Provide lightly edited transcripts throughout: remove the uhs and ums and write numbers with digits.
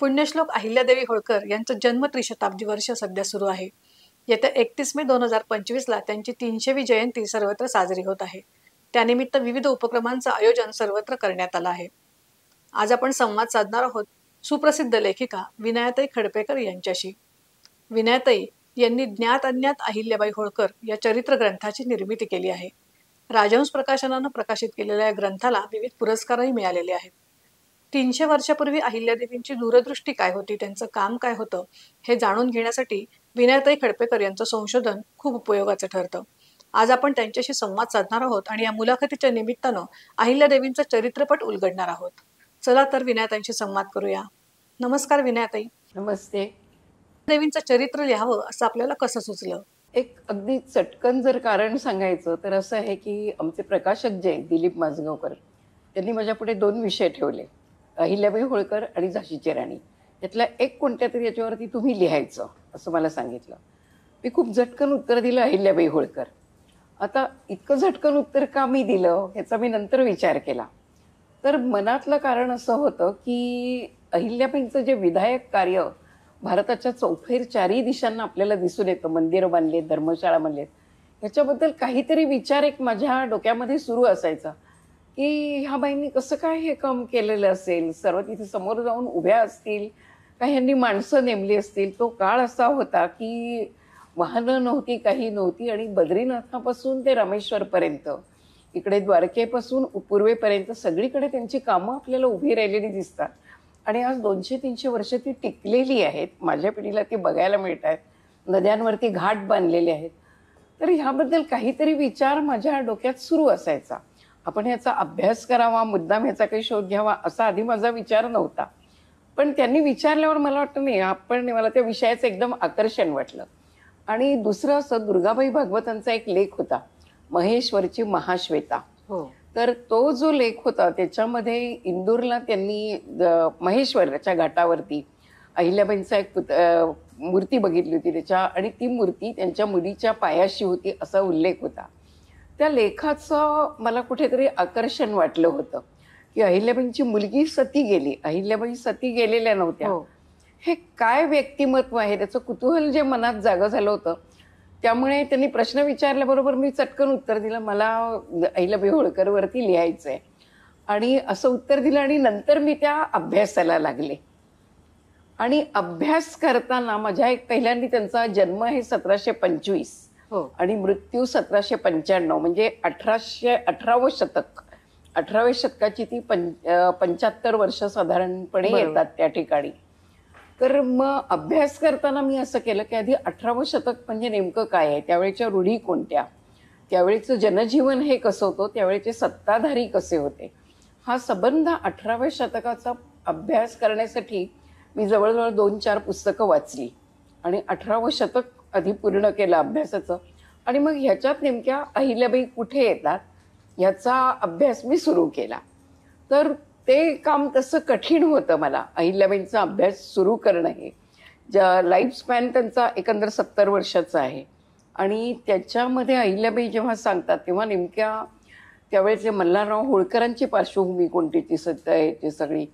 पुण्यश्लोक अहिल्यादेवी होळकर यांचं जन्म त्रिशताब्दी वर्ष सध्या सुरू आहे. येत्या 31 मे 2025ला त्यांची 300वी जयंती सर्वत्र साजरी होत आहे. त्यानिमित्त विविध उपक्रमांचं आयोजन सर्वत्र करण्यात आलं आहे. आज आपण संवाद साधणार आहोत सुप्रसिद्ध लेखिका विनायताई खडपेकर यांच्याशी. विनायताई यांनी ज्ञात अज्ञात अहिल्याबाई होळकर या चरित्र ग्रंथाची निर्मिती केली आहे. राजहंस प्रकाशनानं प्रकाशित केलेल्या या ग्रंथाला विविध पुरस्कारही मिळालेले आहेत. 300 वर्षापूर्वी अहिल्यादेवींची दूरदृष्टी काय होती, त्यांचं काम काय होतं, हे जाणून घेण्यासाठी विनायताई खडपेकर यांचं संशोधन खूप उपयोगाचं ठरतं. आज आपण त्यांच्याशी संवाद साधणार आहोत आणि या मुलाखतीच्या निमित्तानं अहिल्यादेवींचं चरित्रपट उलगडणार आहोत. चला तर विनायताईंशी संवाद करूया. नमस्कार विनायताई. नमस्ते. देवींचं चरित्र लिहावं असं आपल्याला कसं सुचलं? एक अगदी चटकन जर कारण सांगायचं तर असं आहे की आमचे प्रकाशक जे दिलीप माझगावकर त्यांनी माझ्यापुढे 2 विषय ठेवले, अहिल्याबाई होळकर आणि झाशीची राणी. यातला एक कोणत्या तरी याच्यावरती तुम्ही लिहायचं असं मला सांगितलं. मी खूप झटकन उत्तर दिलं अहिल्याबाई होळकर. आता इतकं झटकन उत्तर का मी दिलं ह्याचा मी नंतर विचार केला. तर मनातलं कारण असं होतं की अहिल्याबाईंचं जे विधायक कार्य भारताच्या चौफेर 4ही दिशांना आपल्याला दिसून येतं, मंदिरं बांधलेत, धर्मशाळा बांधलेत, ह्याच्याबद्दल काहीतरी विचार एक माझ्या डोक्यामध्ये सुरू असायचा की ह्या बाईंनी कसं काय हे काम केलेलं असेल, सर्व तिथे समोर जाऊन उभ्या असतील, काही ह्यांनी माणसं नेमली असतील. तो काळ असा होता की वाहनं नव्हती, काही नव्हती आणि बद्रीनाथापासून ते रामेश्वरपर्यंत, इकडे द्वारकेपासून पूर्वेपर्यंत सगळीकडे त्यांची कामं आपल्याला उभी राहिलेली दिसतात. आणि आज 200-300 वर्ष ती टिकलेली आहेत. माझ्या पिढीला ती बघायला मिळत आहेत. नद्यांवरती घाट बांधलेले आहेत. तर ह्याबद्दल काहीतरी विचार माझ्या डोक्यात सुरू असायचा. आपण ह्याचा अभ्यास करावा, मुद्दाम ह्याचा काही शोध घ्यावा असा आधी माझा विचार नव्हता. पण त्यांनी विचारल्यावर मला वाटतं नाही, मला त्या विषयाचं एकदम आकर्षण वाटलं. आणि दुसरं असं, दुर्गाबाई भागवतांचा एक लेख होता, महेश्वरची महाश्वेता. हो. तर तो जो लेख होता त्याच्यामध्ये इंदूरला त्यांनी महेश्वराच्या घाटावरती अहिल्याबाईंचा एक मूर्ती बघितली होती त्याच्या, आणि ती मूर्ती त्यांच्या मुलीच्या पायाशी होती असा उल्लेख होता. त्या लेखाचं मला कुठेतरी आकर्षण वाटलं होतं की अहिल्याबाईंची मुलगी सती गेली, अहिल्याबाई सती गेलेल्या नव्हत्या. हे काय व्यक्तिमत्व आहे, त्याचं कुतूहल जे मनात जागं झालं होतं. त्यामुळे त्यांनी प्रश्न विचारल्याबरोबर मी चटकन उत्तर दिलं, मला अहिल्याबाई होळकरवरती लिहायचं आहे, आणि असं उत्तर दिलं. आणि नंतर मी त्या अभ्यासाला लागले. आणि अभ्यास करताना माझ्या एक पहिल्यांदा त्यांचा जन्म आहे 1725 आणि मृत्यू 1795, म्हणजे 18वे शतक, 18व्या शतकाची ती 75 वर्ष साधारणपणे येतात त्या ठिकाणी. तर मग अभ्यास करताना मी असं केलं की आधी 18वं शतक म्हणजे नेमकं काय आहे, त्यावेळेच्या रूढी कोणत्या, त्यावेळेचं जनजीवन हे कसं होतं, त्यावेळेचे सत्ताधारी कसे होते, हा संबंध 18व्या शतकाचा अभ्यास करण्यासाठी मी जवळजवळ 2-4 पुस्तकं वाचली आणि 18वं शतक आधी पूर्ण केलं अभ्यासाचं. आणि मग ह्याच्यात नेमक्या अहिल्याबाई कुठे येतात ह्याचा अभ्यास मी सुरू केला. तर ते काम तसं कठीण होतं मला, अहिल्याबाईंचा अभ्यास सुरू करणं. हे लाईफ स्पॅन त्यांचा एकंदर 70 वर्षाचा आहे. आणि त्याच्यामध्ये अहिल्याबाई जेव्हा सांगतात तेव्हा नेमक्या त्यावेळेचे मल्हारराव होळकरांची पार्श्वभूमी कोणती ती सध्या सगळी,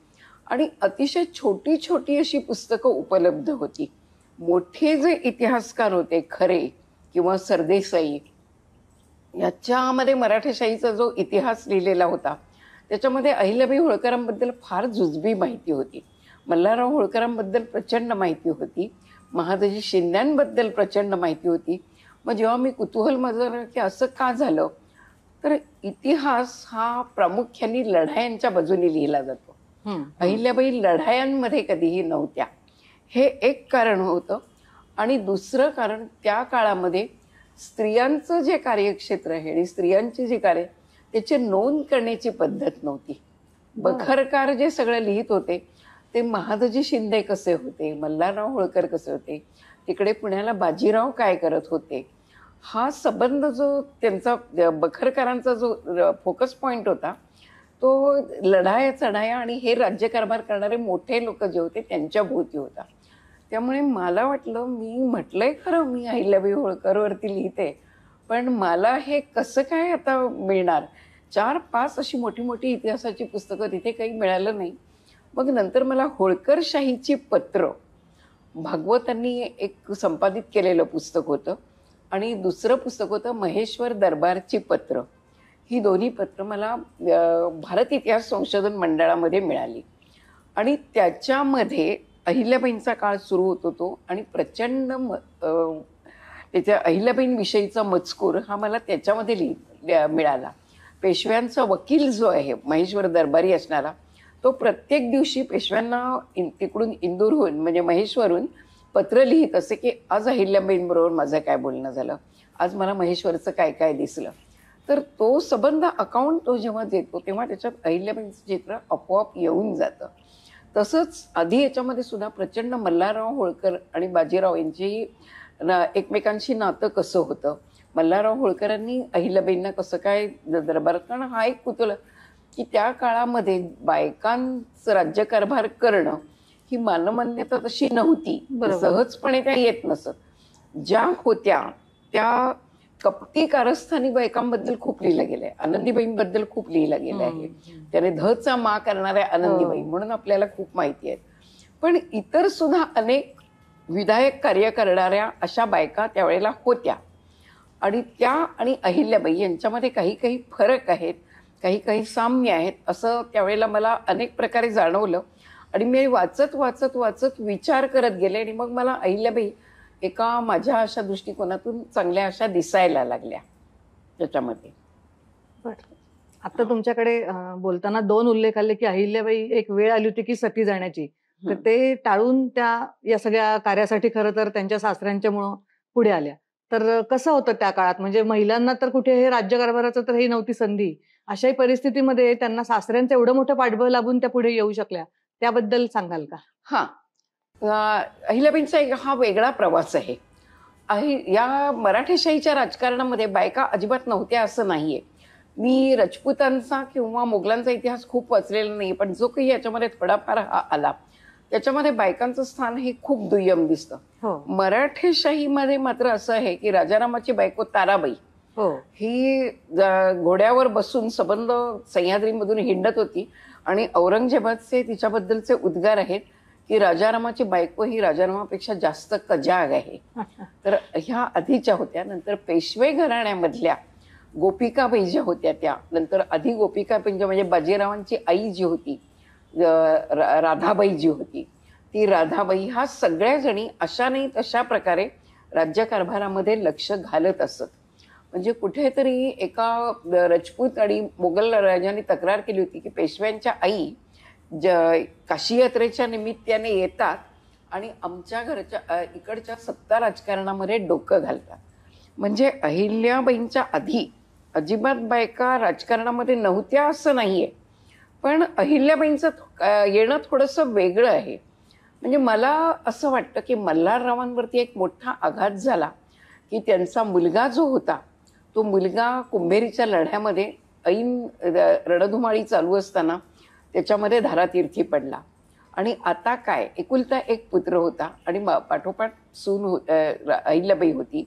आणि अतिशय छोटी छोटी अशी पुस्तकं उपलब्ध होती. मोठे जे इतिहासकार होते खरे किंवा सरदेसाई, याच्यामध्ये मराठेशाहीचा जो इतिहास लिहिलेला होता त्याच्यामध्ये अहिल्याबाई होळकरांबद्दल फार जुजबी माहिती होती, मल्हारराव होळकरांबद्दल प्रचंड माहिती होती, महादजी शिंद्यांबद्दल प्रचंड माहिती होती. मग जेव्हा मी कुतूहल माझं की असं का झालं, तर इतिहास हा प्रामुख्याने लढायांच्या बाजूने लिहिला जातो. अहिल्याबाई लढायांमध्ये कधीही नव्हत्या, हे एक कारण होतं. आणि दुसरं कारण, त्या काळामध्ये स्त्रियांचं जे कार्यक्षेत्र आहे आणि स्त्रियांचे जे कार्य त्याची नोंद करण्याची पद्धत नव्हती. बखरकार जे सगळं लिहित होते ते महादजी शिंदे कसे होते, मल्हारराव होळकर कसे होते, तिकडे पुण्याला बाजीराव काय करत होते, हा संबंध जो त्यांचा बखरकारांचा जो फोकस पॉइंट होता तो लढाया चढाया आणि हे राज्यकारभार करणारे मोठे लोक जे होते त्यांच्या भोवती होता. त्यामुळे मला वाटलं, मी म्हटलंय खरं मी अहिल्याबाई होळकरवरती लिहिते, पण मला हे कसं काय आता मिळणार. 4-5 अशी मोठी मोठी इतिहासाची पुस्तकं, तिथे काही मिळालं नाही. मग नंतर मला होळकरशाहीची पत्र भागवतांनी एक संपादित केलेलं पुस्तक होतं आणि दुसरं पुस्तक होतं महेश्वर दरबारची पत्र. ही दोन्ही पत्र मला भारत इतिहास संशोधन मंडळामध्ये मिळाली आणि त्याच्यामध्ये अहिल्याबाईंचा काळ सुरू होतो तो आणि प्रचंड त्याच्या अहिल्याबाईंविषयीचा मजकूर हा मला त्याच्यामध्ये मिळाला. पेशव्यांचा वकील जो आहे महेश्वर दरबारी असणारा, तो प्रत्येक दिवशी पेशव्यांना तिकडून इंदूरहून म्हणजे महेश्वरून पत्र लिहित असे की आज अहिल्याबाईंबरोबर माझं काय बोलणं झालं, आज मला महेश्वरचं काय काय दिसलं. तर तो संबंध अकाउंट तो जेव्हा देतो तेव्हा त्याच्यात अहिल्याबाईंचं चित्र आपोआप येऊन जातं. तसंच आधी याच्यामध्ये सुद्धा प्रचंड मल्हारराव होळकर आणि बाजीराव यांची एकमेकांशी नातं कसं होतं, मल्हारराव होळकरांनी अहिल्याबाईंना कसं काय दरबारात, कारण हा एक कुतूहल की त्या काळामध्ये बायकांचं राज्यकारभार करणं ही मानमान्यता तशी नव्हती, सहजपणे त्या येत नसत. ज्या होत्या त्या कपटी कारस्थानी बायकांबद्दल खूप लिहिलं गेलंय, आनंदीबाईंबद्दल खूप लिहिलं गेलं आहे. त्याने धचा मा करणाऱ्या आनंदीबाई म्हणून आपल्याला खूप माहिती आहेत. पण इतर सुद्धा अनेक विधायक कार्य करणाऱ्या अशा बायका त्यावेळेला होत्या आणि त्या आणि अहिल्याबाई यांच्यामध्ये काही काही फरक आहेत, काही काही साम्य आहेत असं त्यावेळेला मला अनेक प्रकारे जाणवलं. आणि मी वाचत वाचत वाचत विचार करत गेले आणि मग मला अहिल्याबाई एका माझ्या अशा दृष्टिकोनातून चांगल्या अशा दिसायला लागल्या त्याच्यामध्ये. आता तुमच्याकडे बोलताना 2 उल्लेख आले की अहिल्याबाई एक वेळ आली होती की सती जाण्याची, तर ते टाळून त्या या सगळ्या कार्यासाठी खरं तर त्यांच्या सासऱ्यांच्यामुळं पुढे आल्या. तर कसं होतं त्या काळात, म्हणजे महिलांना तर कुठे हे राज्यकारभाराचं तर ही नव्हती संधी, अशाही परिस्थितीमध्ये त्यांना सासऱ्यांचं एवढं मोठं पाठबळ लाभून त्या पुढे येऊ शकल्या, त्याबद्दल सांगाल का? हा, अहिल्याबाईंचा एक हा वेगळा प्रवास आहे. या मराठेशाहीच्या राजकारणामध्ये बायका अजिबात नव्हत्या असं नाहीये. मी राजपुतांचा किंवा मोगलांचा इतिहास खूप वाचलेला नाही, पण जो काही याच्यामध्ये थोडाफार हा आला त्याच्यामध्ये बायकांचं स्थान हे खूप दुय्यम दिसतं. मराठेशाहीमध्ये मात्र असं आहे की राजारामाची बायको ताराबाई ही घोड्यावर बसून सबंध सह्याद्रीमधून हिंडत होती आणि औरंगजेबाचे तिच्याबद्दलचे उद्गार आहेत की राजारामाची बायको ही राजारामापेक्षा जास्त कजाग आहे. तर ह्या आधीच्या होत्या. नंतर पेशवे घराण्यामधल्या गोपिकाबाई ज्या होत्या त्या नंतर आधी गोपिकाबाई म्हणजे बाजीरावांची आई जी होती राधाबाई जी होती, ती राधाबाई ह्या सगळ्या जणी अशा नाही तशा प्रकारे राज्यकारभारामध्ये लक्ष घालत असत. म्हणजे कुठेतरी एका राजपूत आणि मोगल राजांनी तक्रार केली होती की पेशव्यांच्या आई काशी यात्रेच्या निमित्ताने येतात आणि आमच्या घरच्या इकडच्या सत्ता राजकारणामध्ये डोकं घालतात. म्हणजे अहिल्याबाईंच्या आधी अजिबात बायका राजकारणामध्ये नव्हत्या असं नाहीये, पण अहिल्याबाईंचं येणं थोडंसं वेगळं आहे. म्हणजे मला असं वाटतं की मल्हाररावांवरती एक मोठा आघात झाला की त्यांचा मुलगा जो होता तो मुलगा कुंभेरीच्या लढ्यामध्ये ऐन रणधुमाळी चालू असताना त्याच्यामध्ये धारातीर्थी पडला आणि आता काय एकुलता एक पुत्र होता आणि पाठोपाठ सून अहिल्याबाई होती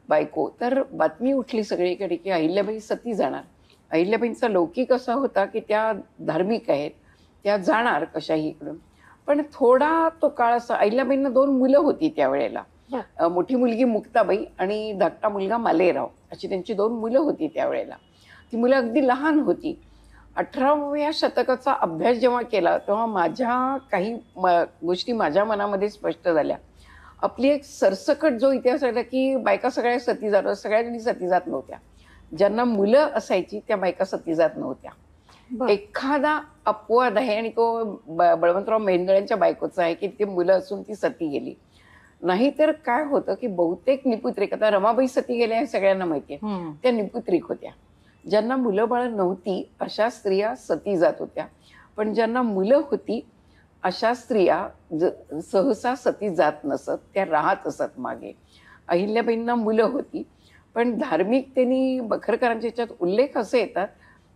बायको. तर बातमी उठली सगळीकडे की अहिल्याबाई सती जाणार. अहिल्याबाईंचा लौकिक असा होता की त्या धार्मिक आहेत, त्या जाणार कशाही इकडून. पण थोडा तो काळ असा, अहिल्याबाईंना 2 मुलं होती त्यावेळेला, मोठी मुलगी मुक्ताबाई आणि धाकटा मुलगा मालेराव अशी त्यांची 2 मुलं होती त्यावेळेला. ती मुलं अगदी लहान होती. 18व्या शतकाचा अभ्यास जेव्हा केला तेव्हा माझ्या काही गोष्टी माझ्या मनामध्ये स्पष्ट झाल्या. आपली एक सरसकट जो इतिहास आहे की बायका सगळ्या सती जात, सगळ्या सती जात नव्हत्या. ज्यांना मुलं असायची त्या बायका सती जात नव्हत्या. एखादा अपवाद आहे आणि तो बळवंतराव मेहेंदळ्यांच्या बायकोचा आहे की ते मुलं असून ती सती गेली. नाहीतर काय होतं की बहुतेक निपुत्रिक, आता रमाबाई सती गेल्या हे सगळ्यांना माहितीये, त्या निपुत्रिक होत्या. ज्यांना मुलं बाळ नव्हती अशा स्त्रिया सती जात होत्या. पण ज्यांना मुलं होती अशा स्त्रिया सहसा सती जात नसत, त्या राहत असत मागे. अहिल्याबाईंना मुलं होती पण धार्मिकतेने बखरकरांच्या ह्याच्यात उल्लेख असे येतात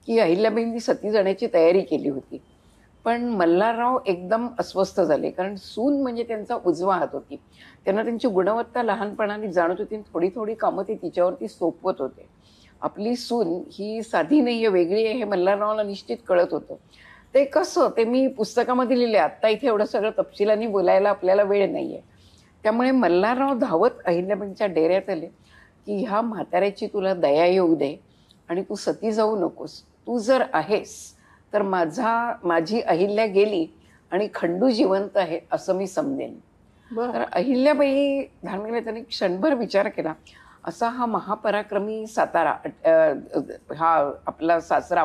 की अहिल्याबाईंनी सती जाण्याची तयारी केली होती. पण मल्हारराव एकदम अस्वस्थ झाले, कारण सून म्हणजे त्यांचा उजवा हात होती. त्यांना त्यांची गुणवत्ता लहानपणाने जाणत होती. थोडी थोडी कामं ते तिच्यावरती सोपवत होते. आपली सून ही साधी नाहीये, वेगळी आहे हे मल्हाररावांना निश्चित कळत होतं. ते कसं ते मी पुस्तकामध्ये लिहिले. आत्ता इथे एवढं सगळं तपशिलांनी बोलायला आपल्याला वेळ नाहीये. त्यामुळे मल्हारराव धावत अहिल्याबाईंच्या डेऱ्यात आले की ह्या म्हाताऱ्याची तुला दया येऊ दे आणि तू सती जाऊ नकोस. तू जर आहेस तर माझी अहिल्या गेली आणि खंडू जिवंत आहे असं मी समजेन. तर अहिल्याबाई धार्मिक त्यांनी क्षणभर विचार केला. असा हा महापराक्रमी सातारा, हा आपला सासरा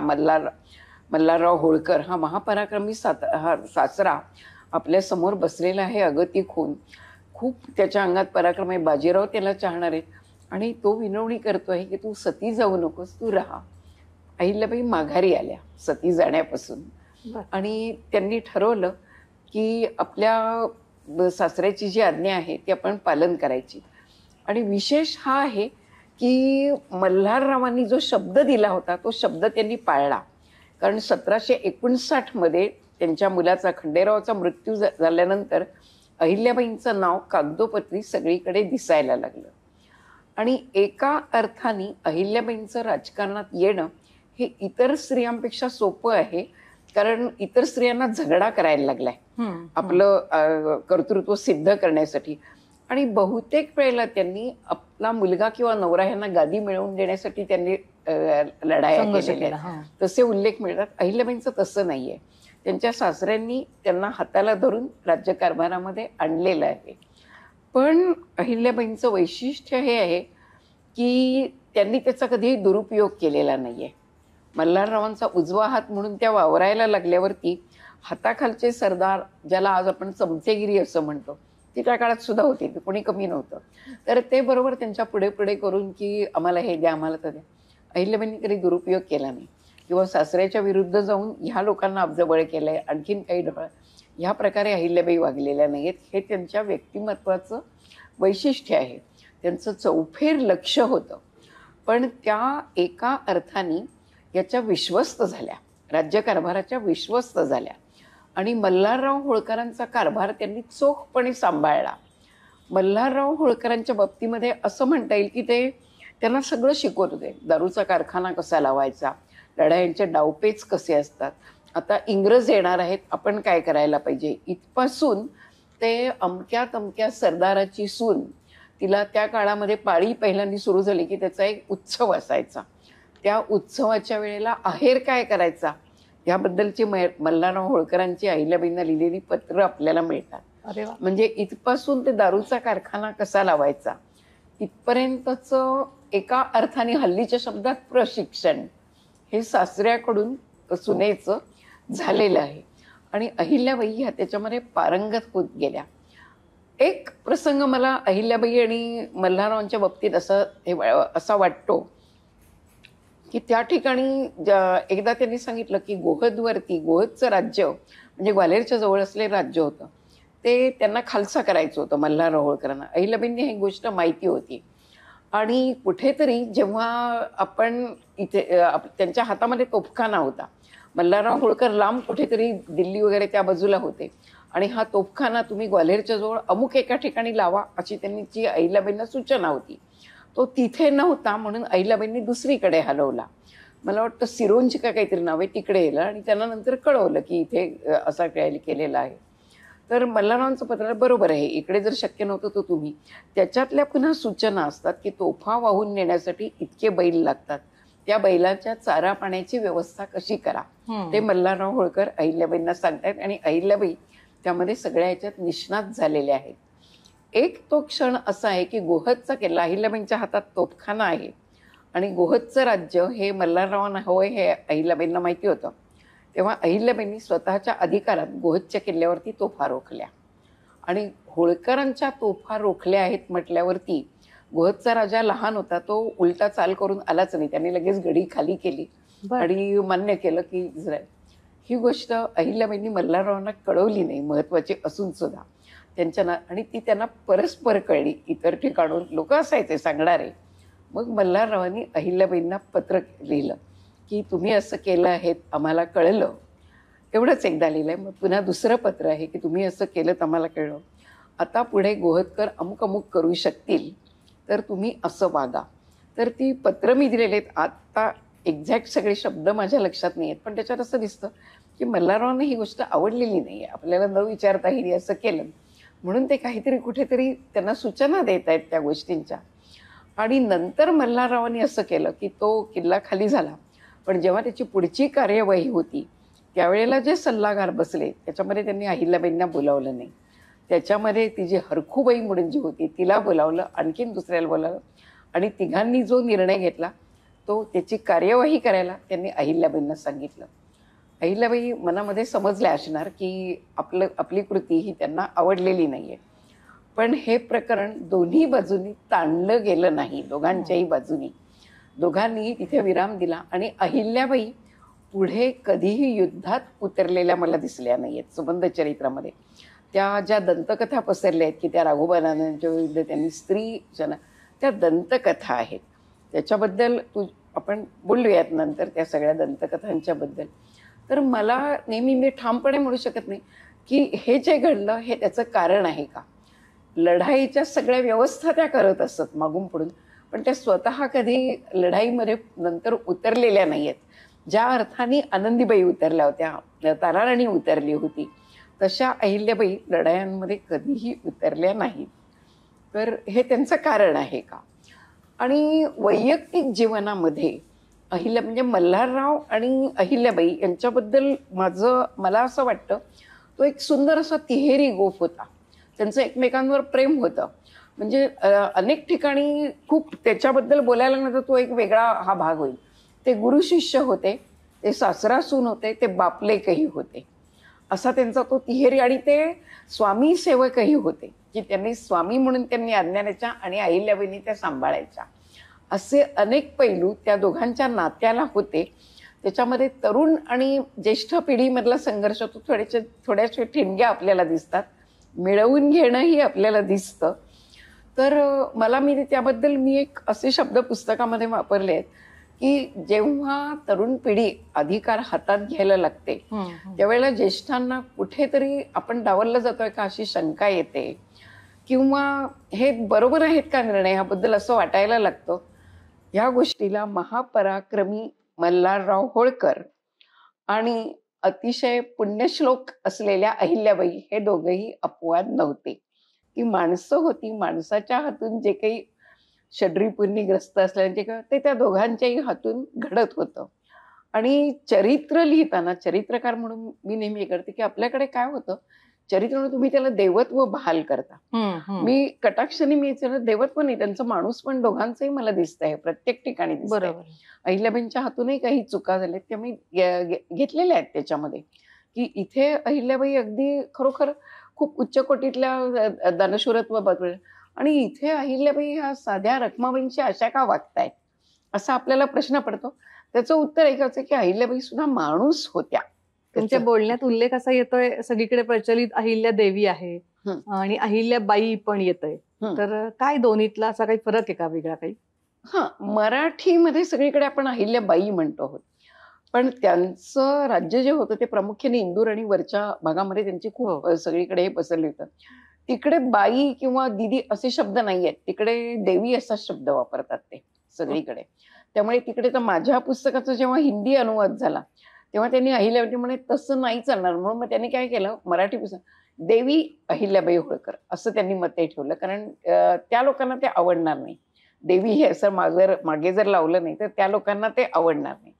मल्हारराव होळकर, हा महापराक्रमी हा सासरा आपल्या समोर बसलेला आहे अगतिक होऊन. खूप त्याच्या अंगात पराक्रम आहे. बाजीराव त्याला चाहणार आहेत आणि तो विनवणी करतोय की तू सती जाऊ नकोस, तू राहा. अहिल्याबाई माघारी आल्या सती जाण्यापासून आणि त्यांनी ठरवलं की आपल्या सासऱ्याची जी आज्ञा आहे ती आपण पालन करायची. आणि विशेष हा आहे की मल्हाररावांनी जो शब्द दिला होता तो शब्द त्यांनी पाळला. कारण 1759 मध्ये त्यांच्या मुलाचा खंडेरावाचा मृत्यू झाल्यानंतर अहिल्याबाईंचं नाव कागदोपत्री सगळीकडे दिसायला लागलं. आणि एका अर्थाने अहिल्याबाईंचं राजकारणात येणं हे इतर स्त्रियांपेक्षा सोपं आहे. कारण इतर स्त्रियांना झगडा करायला लागलाय आपलं कर्तृत्व सिद्ध करण्यासाठी. आणि बहुतेक वेळेला त्यांनी आपला मुलगा किंवा नवरा यांना गादी मिळवून देण्यासाठी त्यांनी लढाया केलेल्या, तसे उल्लेख मिळतात. अहिल्याबाईंचं तसं नाहीये. त्यांच्या सासऱ्यांनी त्यांना हाताला धरून राज्यकारभारामध्ये आणलेलं आहे. पण अहिल्याबाईंचं वैशिष्ट्य हे आहे की त्यांनी त्याचा कधीही दुरुपयोग केलेला नाहीये. मल्हाररावांचा उजवा हात म्हणून त्या वावरायला लागल्यावरती हाताखालचे सरदार, ज्याला आज आपण चमचेगिरी असं म्हणतो, ती त्या काळात सुद्धा होती, कोणी कमी नव्हतं. तर ते बरोबर त्यांच्या पुढे पुढे करून की आम्हाला हे द्या, आम्हाला तर द्या. अहिल्याबाईंनी कधी दुरुपयोग केला नाही किंवा सासऱ्याच्या विरुद्ध जाऊन ह्या लोकांना अब्जबळ केलंय, आणखीन काही ढवळ, ह्या प्रकारे अहिल्याबाई वागलेल्या नाहीत. हे त्यांच्या व्यक्तिमत्वाचं वैशिष्ट्य आहे. त्यांचं चौफेर लक्ष होतं. पण त्या एका अर्थाने याच्या विश्वस्त झाल्या, राज्यकारभाराच्या विश्वस्त झाल्या. आणि मल्हारराव होळकरांचा कारभार त्यांनी चोखपणे सांभाळला. मल्हारराव होळकरांच्या बाबतीमध्ये असं म्हणता येईल की ते त्यांना सगळं शिकवत होते. दारूचा कारखाना कसा लावायचा, लढायांचे डावपेच कसे असतात, आता इंग्रज येणार आहेत आपण काय करायला पाहिजे, इथपासून ते अमक्या तमक्या सरदाराची सून, तिला त्या काळामध्ये पाळी पहिल्यांदा सुरू झाली की त्याचा एक उत्सव असायचा. त्या उत्सवाच्या वेळेला आहेर काय करायचा याबद्दलची मल्हारराव होळकरांची अहिल्याबाईंना लिहिलेली पत्र आपल्याला मिळतात. म्हणजे इथपासून ते दारूचा कारखाना कसा लावायचा इथपर्यंतचं एका अर्थाने हल्लीच्या शब्दात प्रशिक्षण हे सासऱ्याकडून सुनेचं झालेलं आहे. आणि अहिल्याबाई ह्या त्याच्यामध्ये पारंगत होत गेल्या. एक प्रसंग मला अहिल्याबाई आणि मल्हाररावांच्या बाबतीत असा वाटतो की त्या ठिकाणी एकदा त्यांनी सांगितलं की गोहदवरती, गोहदचं राज्य म्हणजे ग्वाल्हेरच्या जवळ असलेलं राज्य होतं, ते त्यांना खालसा करायचं होतं मल्हारराव होळकरांना. अहिल्याबाईंनी ही गोष्ट माहिती होती. आणि कुठेतरी जेव्हा आपण इथे त्यांच्या हातामध्ये तोफखाना होता, मल्हारराव होळकर लांब कुठेतरी दिल्ली वगैरे त्या बाजूला होते, आणि हा तोफखाना तुम्ही ग्वाल्हेरच्या जवळ अमुक एका ठिकाणी लावा अशी त्यांची अहिल्याबाईंना सूचना होती. तो तिथे नव्हता म्हणून अहिल्याबाईंनी दुसरीकडे हलवला. मला वाटतं सिरोंज का काहीतरी नाव आहे, तिकडे गेलं आणि त्यांना नंतर कळवलं की इथे असा केलेला आहे. तर मल्हाररावांचं पत्र बरोबर आहे, इकडे जर शक्य नव्हतं तर तुम्ही, त्याच्यातल्या पुन्हा सूचना असतात की तोफा वाहून नेण्यासाठी इतके बैल लागतात, त्या बैलाच्या चारा पाण्याची व्यवस्था कशी करा, ते मल्हारराव होळकर अहिल्याबाईंना सांगतायत. आणि अहिल्याबाई त्यामध्ये सगळ्या ह्याच्यात निष्णात झालेल्या आहेत. एक तो क्षण असा आहे की गोहदचा किल्ला, अहिल्याबाईंच्या हातात तोफखाना आहे आणि गोहदचं राज्य हे मल्हाररावांना हवंय हे अहिल्याबाईंना माहिती होतं. तेव्हा अहिल्याबाईंनी स्वतःच्या अधिकारात गोहदच्या किल्ल्यावरती तोफा रोखल्या. आणि होळकरांच्या तोफा रोखल्या आहेत म्हटल्यावरती गोहदचा राजा लहान होता, तो उलटा चाल करून आलाच नाही. त्यांनी लगेच गडी खाली केली आणि मान्य केलं की इस्रायल. ही गोष्ट अहिल्याबाईंनी मल्हाररावांना कळवली नाही, महत्वाची असून सुद्धा त्यांच्या आणि ती त्यांना परस्पर कळली. इतर ठिकाणून लोक असायचे सांगणारे. मग मल्हाररावांनी अहिल्याबाईंना पत्र लिहिलं की तुम्ही असं केलं आहे, आम्हाला कळलं. एवढंच एकदा लिहिलंय. मग पुन्हा दुसरं पत्र आहे की तुम्ही असं केलं तर आम्हाला कळलं, आता पुढे गोहदकर अमुक अमुक करू शकतील तर तुम्ही असं वागा. तर ती पत्र मी दिलेली आहेत. आता एक्झॅक्ट सगळे शब्द माझ्या लक्षात नाही आहेत, पण त्याच्यात असं दिसतं की मल्हाररावांना ही गोष्ट आवडलेली नाही आहे, आपल्याला न विचारता हिने असं केलं, म्हणून ते काहीतरी कुठेतरी त्यांना सूचना देत आहेत त्या गोष्टींच्या. आणि नंतर मल्हाररावांनी असं केलं की तो किल्ला खाली झाला, पण जेव्हा त्याची पुढची कार्यवाही होती त्यावेळेला जे सल्लागार बसले त्याच्यामध्ये त्यांनी अहिल्याबाईंना बोलावलं नाही. त्याच्यामध्ये ती जी हरखूबाई म्हणून जी होती तिला बोलावलं, आणखीन दुसऱ्याला बोलावलं, आणि तिघांनी जो निर्णय घेतला तो त्याची कार्यवाही करायला त्यांनी अहिल्याबाईंना सांगितलं. अहिल्याबाई मनामध्ये समजल्या असणार की आपली कृती ही त्यांना आवडलेली नाहीये, पण हे प्रकरण दोन्ही बाजूनी ताणलं गेलं नाही, दोघांच्याही बाजूनी. दोघांनी तिथे विराम दिला आणि अहिल्याबाई पुढे कधीही युद्धात उतरलेल्या मला दिसल्या नाहीयेत संबंध चरित्रामध्ये. त्या ज्या दंतकथा पसरल्या आहेत की त्या राघोबानांच्या विरुद्ध त्यांनी स्त्री जन, त्या दंतकथा आहेत, त्याच्याबद्दल आपण बोलूयात नंतर त्या सगळ्या दंतकथांच्या बद्दल. तर मला नेहमी, मी ठामपणे म्हणू शकत नाही की हे जे घडलं हे त्याचं कारण आहे का. लढाईच्या सगळ्या व्यवस्था त्या करत असत मागून पुढून, पण त्या स्वतः कधी लढाईमध्ये नंतर उतरलेल्या नाही आहेत. ज्या अर्थाने आनंदीबाई उतरल्या होत्या, ताराराणी उतरली होती, तशा अहिल्याबाई लढायांमध्ये कधीही उतरल्या नाहीत. तर हे त्यांचं कारण आहे का. आणि वैयक्तिक जीवनामध्ये म्हणजे मल्हारराव आणि अहिल्याबाई यांच्याबद्दल मला असं वाटतं तो एक सुंदर असा तिहेरी गोफ होता. त्यांचं एकमेकांवर प्रेम होतं. म्हणजे अनेक ठिकाणी खूप त्याच्याबद्दल बोलायला लागलं तर तो एक वेगळा हा भाग होईल. ते गुरु शिष्य होते, ते सासरा सून होते, ते बापलेकही होते, असा त्यांचा तो तिहेरी. आणि ते स्वामी सेवकही होते की त्यांनी स्वामी म्हणून त्यांनी आज्ञा द्यायच्या आणि अहिल्याबाईंनी त्या सांभाळायच्या. असे अनेक पैलू त्या दोघांच्या नात्याला होते. त्याच्यामध्ये तरुण आणि ज्येष्ठ पिढीमधला संघर्ष तो थोड्याशा ठिणग्या आपल्याला दिसतात, मिळवून घेणंही आपल्याला दिसतं. तर मी त्याबद्दल एक असे शब्द पुस्तकामध्ये वापरले आहेत की जेव्हा तरुण पिढी अधिकार हातात घ्यायला लागते त्यावेळेला ज्येष्ठांना कुठेतरी आपण डावललं जातोय का अशी शंका येते, किंवा हे बरोबर आहेत का निर्णय ह्याबद्दल असं वाटायला लागतं. ह्या गोष्टीला महापराक्रमी मल्हारराव होळकर आणि अतिशय पुण्यश्लोक असलेल्या अहिल्याबाई हे दोघंही अपवाद नव्हते. ती माणसं होती, माणसाच्या हातून जे काही षड्रिपूर्णीग्रस्त असल्याचे ते त्या दोघांच्याही हातून घडत होतं. आणि चरित्र लिहिताना चरित्रकार म्हणून मी नेहमी करते की आपल्याकडे काय होतं, चरित्र तुम्ही त्याला देवत्व बहाल करता. मी कटाक्षाने मी देवत्व नाही, त्यांचं माणूस पण दोघांचंही मला दिसत आहे प्रत्येक ठिकाणी. बरोबर, अहिल्याबाईंच्या हातूनही काही चुका झाल्यात त्या मी घेतलेल्या आहेत त्याच्यामध्ये, की इथे अहिल्याबाई अगदी खरोखर खूप उच्च कोटीतल्या दानशूरत्व बघ, आणि इथे अहिल्याबाई ह्या साध्या रखमाबाईंची अशा का वागतायत असा आपल्याला प्रश्न पडतो. त्याचं उत्तर एकच आहे की अहिल्याबाई सुद्धा माणूस होत्या. तुमच्या बोलण्यात उल्लेख असा येतोय, सगळीकडे प्रचलित अहिल्या देवी आहे आणि अहिल्याबाई पण येतंय, तर काय दोन्हीतला असा काही फरक आहे का, वेगळा काही? मराठीमध्ये सगळीकडे आपण अहिल्याबाई म्हणतो आहोत, पण त्यांचं राज्य जे होतं ते प्रामुख्याने इंदूर आणि वरच्या भागामध्ये त्यांची खूप सगळीकडे हे पसरले होतं. तिकडे बाई किंवा दिदी असे शब्द नाही आहेत, तिकडे देवी असा शब्द वापरतात ते सगळीकडे. त्यामुळे तिकडे तर माझ्या पुस्तकाचा जेव्हा हिंदी अनुवाद झाला तेव्हा त्यांनी अहिल्याबाई म्हणे तसं नाही चालणार, म्हणून मग त्यांनी काय केलं, मराठी पुस्तक देवी अहिल्याबाई होळकर असं त्यांनी मते ठेवलं, कारण त्या लोकांना ते आवडणार नाही. देवी हे असं मागे जर लावलं नाही तर त्या लोकांना ते आवडणार नाही.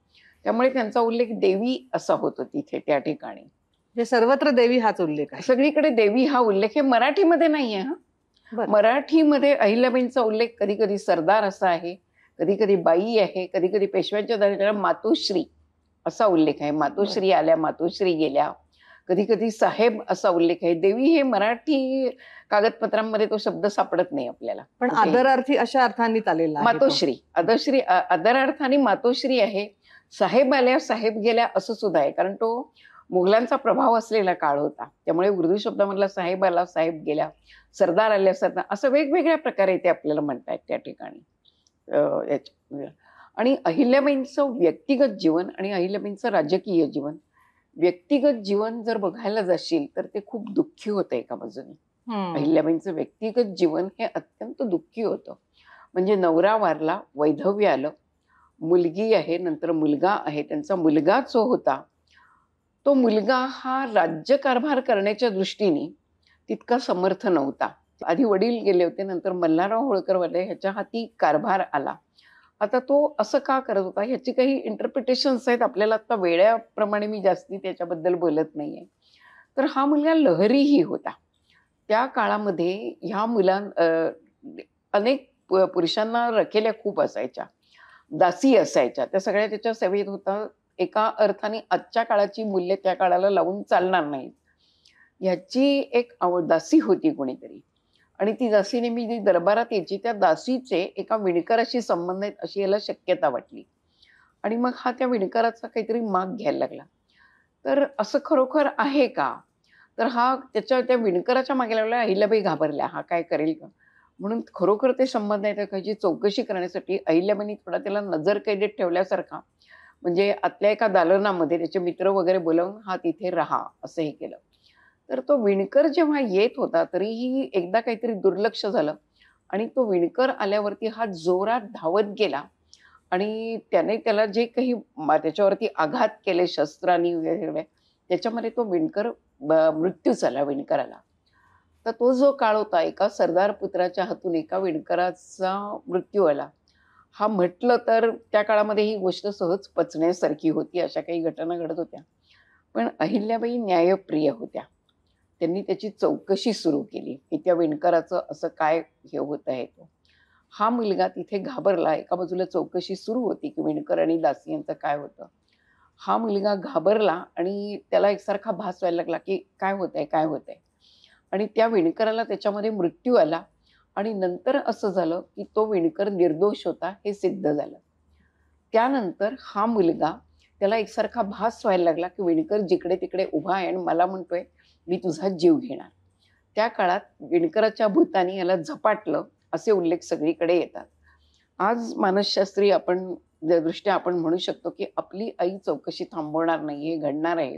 त्यामुळे त्यांचा उल्लेख देवी असा होतो तिथे त्या ठिकाणी. सर्वत्र देवी हाच उल्लेख आहे, सगळीकडे देवी हा उल्लेख आहे, मराठीमध्ये नाहीये. मराठीमध्ये अहिल्याबाईंचा उल्लेख कधी कधी सरदार असा आहे, कधी कधी बाई आहे, कधी कधी पेशव्यांच्या दरम्यान मातोश्री असा उल्लेख आहे, मातोश्री आल्या, मातोश्री गेल्या, कधी कधी साहेब असा उल्लेख आहे. देवी हे मराठी कागदपत्रांमध्ये तो शब्द सापडत नाही आपल्याला, पण आदरार्थी अशा अर्थाने चालेल. मातोश्री आदरार्थाने मातोश्री आहे. साहेब आल्या, साहेब गेल्या असं सुद्धा आहे, कारण तो मुघलांचा प्रभाव असलेला काळ होता, त्यामुळे उर्दू शब्दामधला साहेब आला, साहेब गेल्या, सरदार आल्या, सरदार असं वेगवेगळ्या प्रकारे ते आपल्याला म्हणतायत त्या ठिकाणी. आणि अहिल्याबाईंचं व्यक्तिगत जीवन आणि अहिल्याबाईंचं राजकीय जीवन, व्यक्तिगत जीवन जर बघायला जाशील तर ते खूप दुःखी होतं एका बाजूने. अहिल्याबाईंचं व्यक्तिगत जीवन हे अत्यंत दुःखी होतं. म्हणजे नवरा वारला, वैधव्य आलं, मुलगी आहे, नंतर मुलगा आहे. त्यांचा मुलगा जो होता तो मुलगा हा राज्यकारभार करण्याच्या दृष्टीने तितका समर्थ नव्हता. आधी वडील गेले होते, नंतर मल्हारराव होळकर वाले ह्याच्या हाती कारभार आला. आता तो असं का करत होता ह्याची काही इंटरप्रिटेशन्स आहेत. आपल्याला आता वेळाप्रमाणे मी जास्ती त्याच्याबद्दल बोलत नाहीये. तर हा मुलगा लहरीही होता. त्या काळामध्ये ह्या अनेक पुरुषांना रखेल्या खूप असायच्या, दासी असायच्या. त्या सगळ्या त्याच्या सेवेत होता. एका अर्थाने आजच्या काळाची मूल्य त्या काळाला लावून चालणार नाहीत. ह्याची एक दासी होती कोणीतरी, आणि ती दासी नेहमी जी दरबारात यायची, त्या दासीचे एका विणकराशी संबंध आहेत अशी याला शक्यता वाटली. आणि मग हा त्या विणकराचा काहीतरी माग घ्यायला लागला. तर असं खरोखर आहे का? तर हा त्या विणकराच्या मागे लागला. अहिल्याबाई घाबरल्या, हा काय करेल का म्हणून. खरोखर ते संबंध आहेत त्याची चौकशी करण्यासाठी अहिल्याबाईंनी थोडा त्याला नजर कैदेत ठेवल्यासारखा, म्हणजे आतल्या एका दालनामध्ये त्याचे मित्र वगैरे बोलावून हा तिथे राहा असं हे केलं. तर तो विणकर जेव्हा येत होता तरीही एकदा काहीतरी दुर्लक्ष झालं आणि तो विणकर आल्यावरती हा जोरात धावत गेला आणि त्याला जे काही त्याच्यावरती आघात केले शस्त्रांनी वगैरे, त्याच्यामध्ये तो विणकर मृत्यू झाला विणकराला. तर तो जो काळ होता, एका सरदार पुत्राच्या हातून एका विणकराचा मृत्यू आला. हा म्हटलं तर त्या काळामध्ये ही गोष्ट सहज पचण्यासारखी होती. अशा काही घटना घडत होत्या. पण अहिल्याबाई न्यायप्रिय होत्या. त्यांनी त्याची चौकशी सुरू केली की त्या विणकराचं असं काय हे होत आहे. तो हा मुलगा तिथे घाबरला. एका बाजूला चौकशी सुरू होती की विणकर आणि दासी यांचं काय होतं. हा मुलगा घाबरला आणि त्याला एकसारखा भास व्हायला लागला की काय होतंय काय होतंय. आणि त्या विणकराला त्याच्यामध्ये मृत्यू आला आणि नंतर असं झालं की तो विणकर निर्दोष होता हे सिद्ध झालं. त्यानंतर हा मुलगा, त्याला एकसारखा भास व्हायला लागला की विणकर जिकडे तिकडे उभा आहे आणि मला म्हणतोय मी तुझा जीव घेणार. त्या काळात विणकराच्या भूतानी याला झपाटलं असे उल्लेख सगळीकडे येतात. आज मानसशास्त्री दृष्ट्या आपण म्हणू शकतो की आपली आई चौकशी थांबवणार नाही, हे घडणार आहे.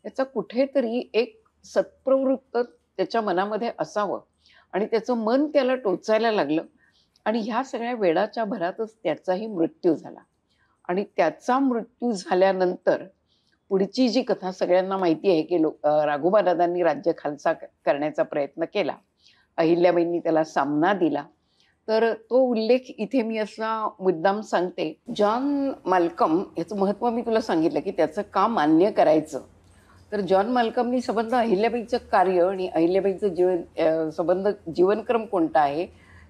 याचा कुठेतरी एक सत्प्रवृत्त त्याच्या मनामध्ये असावं आणि त्याचं मन त्याला टोचायला लागलं आणि ह्या सगळ्या वेळाच्या भरातच त्याचाही मृत्यू झाला. आणि त्याचा मृत्यू झाल्यानंतर पुढची जी कथा सगळ्यांना माहिती आहे की राघोबादादांनी राज्य खालसा करण्याचा प्रयत्न केला. अहिल्याबाईंनी त्याला सामना दिला. तर तो उल्लेख इथे मी असा मुद्दाम सांगते. जॉन माल्कम याचं महत्त्व मी तुला सांगितलं की त्याचं का मान्य करायचं. तर जॉन माल्कमनी संबंध अहिल्याबाईचं कार्य आणि अहिल्याबाईचं संबंध जीवनक्रम कोणता आहे,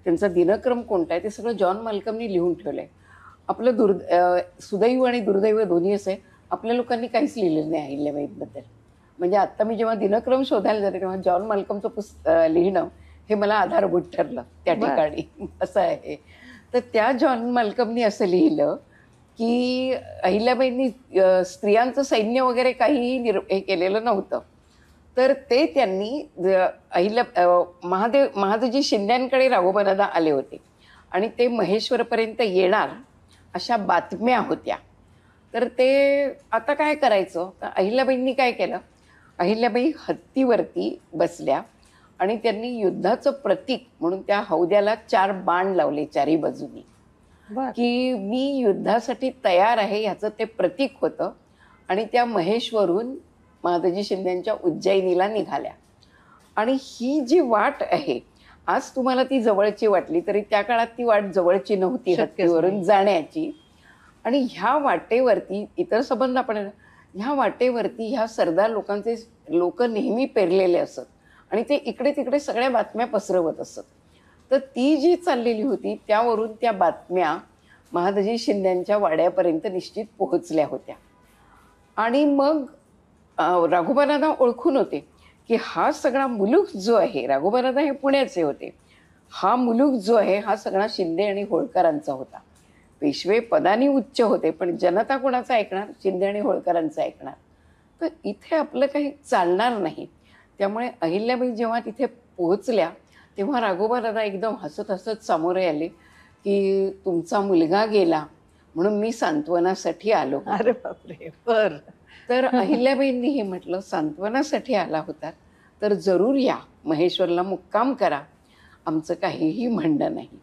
त्यांचा दिनक्रम कोणता आहे, ते सगळं जॉन माल्कमनी लिहून ठेवलं आहे. आपलं सुदैव आणि दुर्दैव दोन्ही असं आहे, आपल्या लोकांनी काहीच लिहिलेलं नाही अहिल्याबाईंबद्दल. म्हणजे आत्ता मी जेव्हा दिनक्रम शोधायला जाते तेव्हा जॉन माल्कमचं लिहिणं हे मला आधारभूत ठरलं त्या ठिकाणी. असं आहे. तर त्या जॉन माल्कमनी असं लिहिलं की अहिल्याबाईंनी स्त्रियांचं सैन्य वगैरे काहीही हे केलेलं नव्हतं. तर ते त्यांनी महादजी शिंद्यांकडे राघोबादादा आले होते आणि ते महेश्वरपर्यंत येणार अशा बातम्या होत्या. तर ते आता काय करायचं. तर अहिल्याबाईंनी काय केलं, अहिल्याबाई हत्तीवरती बसल्या आणि त्यांनी युद्धाचं प्रतीक म्हणून त्या हौद्याला 4 बाण लावले चारी बाजूनी की मी युद्धासाठी तयार आहे ह्याचं ते प्रतीक होतं. आणि त्या महेश्वरून महादजी शिंद्यांच्या उज्जैनीला निघाल्या. आणि ही जी वाट आहे आज तुम्हाला ती जवळची वाटली तरी त्या काळात ती वाट जवळची नव्हती हत्तीवरून जाण्याची. आणि ह्या वाटेवरती इतर संबंध आपण ह्या वाटेवरती ह्या सरदार लोकांचे लोक नेहमी पेरलेले असत आणि ते इकडे तिकडे सगळ्या बातम्या पसरवत असत. तर ती जी चाललेली होती त्यावरून त्या बातम्या महादजी शिंद्यांच्या वाड्यापर्यंत निश्चित पोहोचल्या होत्या. आणि मग राघोबादादा ओळखून होते की हा सगळा मुलूक जो आहे, राघोबादादा हे पुण्याचे होते, हा मुलूक जो आहे हा सगळा शिंदे आणि होळकरांचा होता. पेशवे पदानी उच्च होते पण जनता कोणाचा ऐकणार, शिंदे आणि होळकरांचा ऐकणार. तर इथे आपलं काही चालणार नाही. त्यामुळे अहिल्याबाई जेव्हा तिथे पोहोचल्या तेव्हा राघोबादादा एकदम हसत हसत सामोरे आले की तुमचा मुलगा गेला म्हणून मी सांत्वनासाठी आलो. अरे बापरे. बर. तर अहिल्याबाईंनी हे म्हटलं सांत्वनासाठी आला होता तर जरूर या, महेश्वरला मुक्काम करा, आमचं काहीही म्हणणं नाही.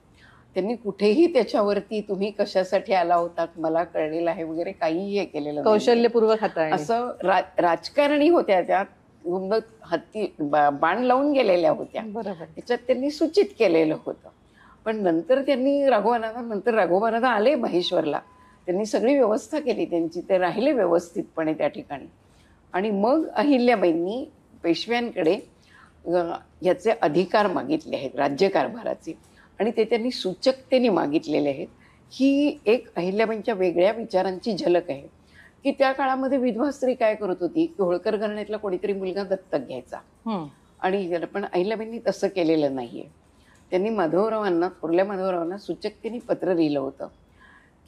त्यांनी कुठेही त्याच्यावरती तुम्ही कशासाठी आला होतात मला कळलेलं आहे वगैरे काहीही हे केलेलं नाहीये. कौशल्यपूर्वक हाताळणे. असं राजकारणी होत्या त्या हत्ती बाण लावून गेलेल्या होत्या. बरोबर. त्याच्यात त्यांनी सूचित केलेलं होतं. पण नंतर त्यांनी राघवानंद आले महेश्वरला, त्यांनी सगळी व्यवस्था केली त्यांची, ते राहिले व्यवस्थितपणे त्या ठिकाणी. आणि मग अहिल्याबाईंनी पेशव्यांकडे याचे अधिकार मागितले आहेत राज्यकारभाराचे, आणि ते त्यांनी सूचकतेने मागितलेले आहेत. ही एक अहिल्याबाईंच्या वेगळ्या विचारांची झलक आहे की त्या काळामध्ये विधवा स्त्री काय करत होती की होळकर घराण्यातला कोणीतरी मुलगा दत्तक घ्यायचा, आणि पण अहिल्याबाईंनी तसं केलेलं नाहीये. त्यांनी थोरल्या माधवरावांना सूचकतेने पत्र लिहिलं होतं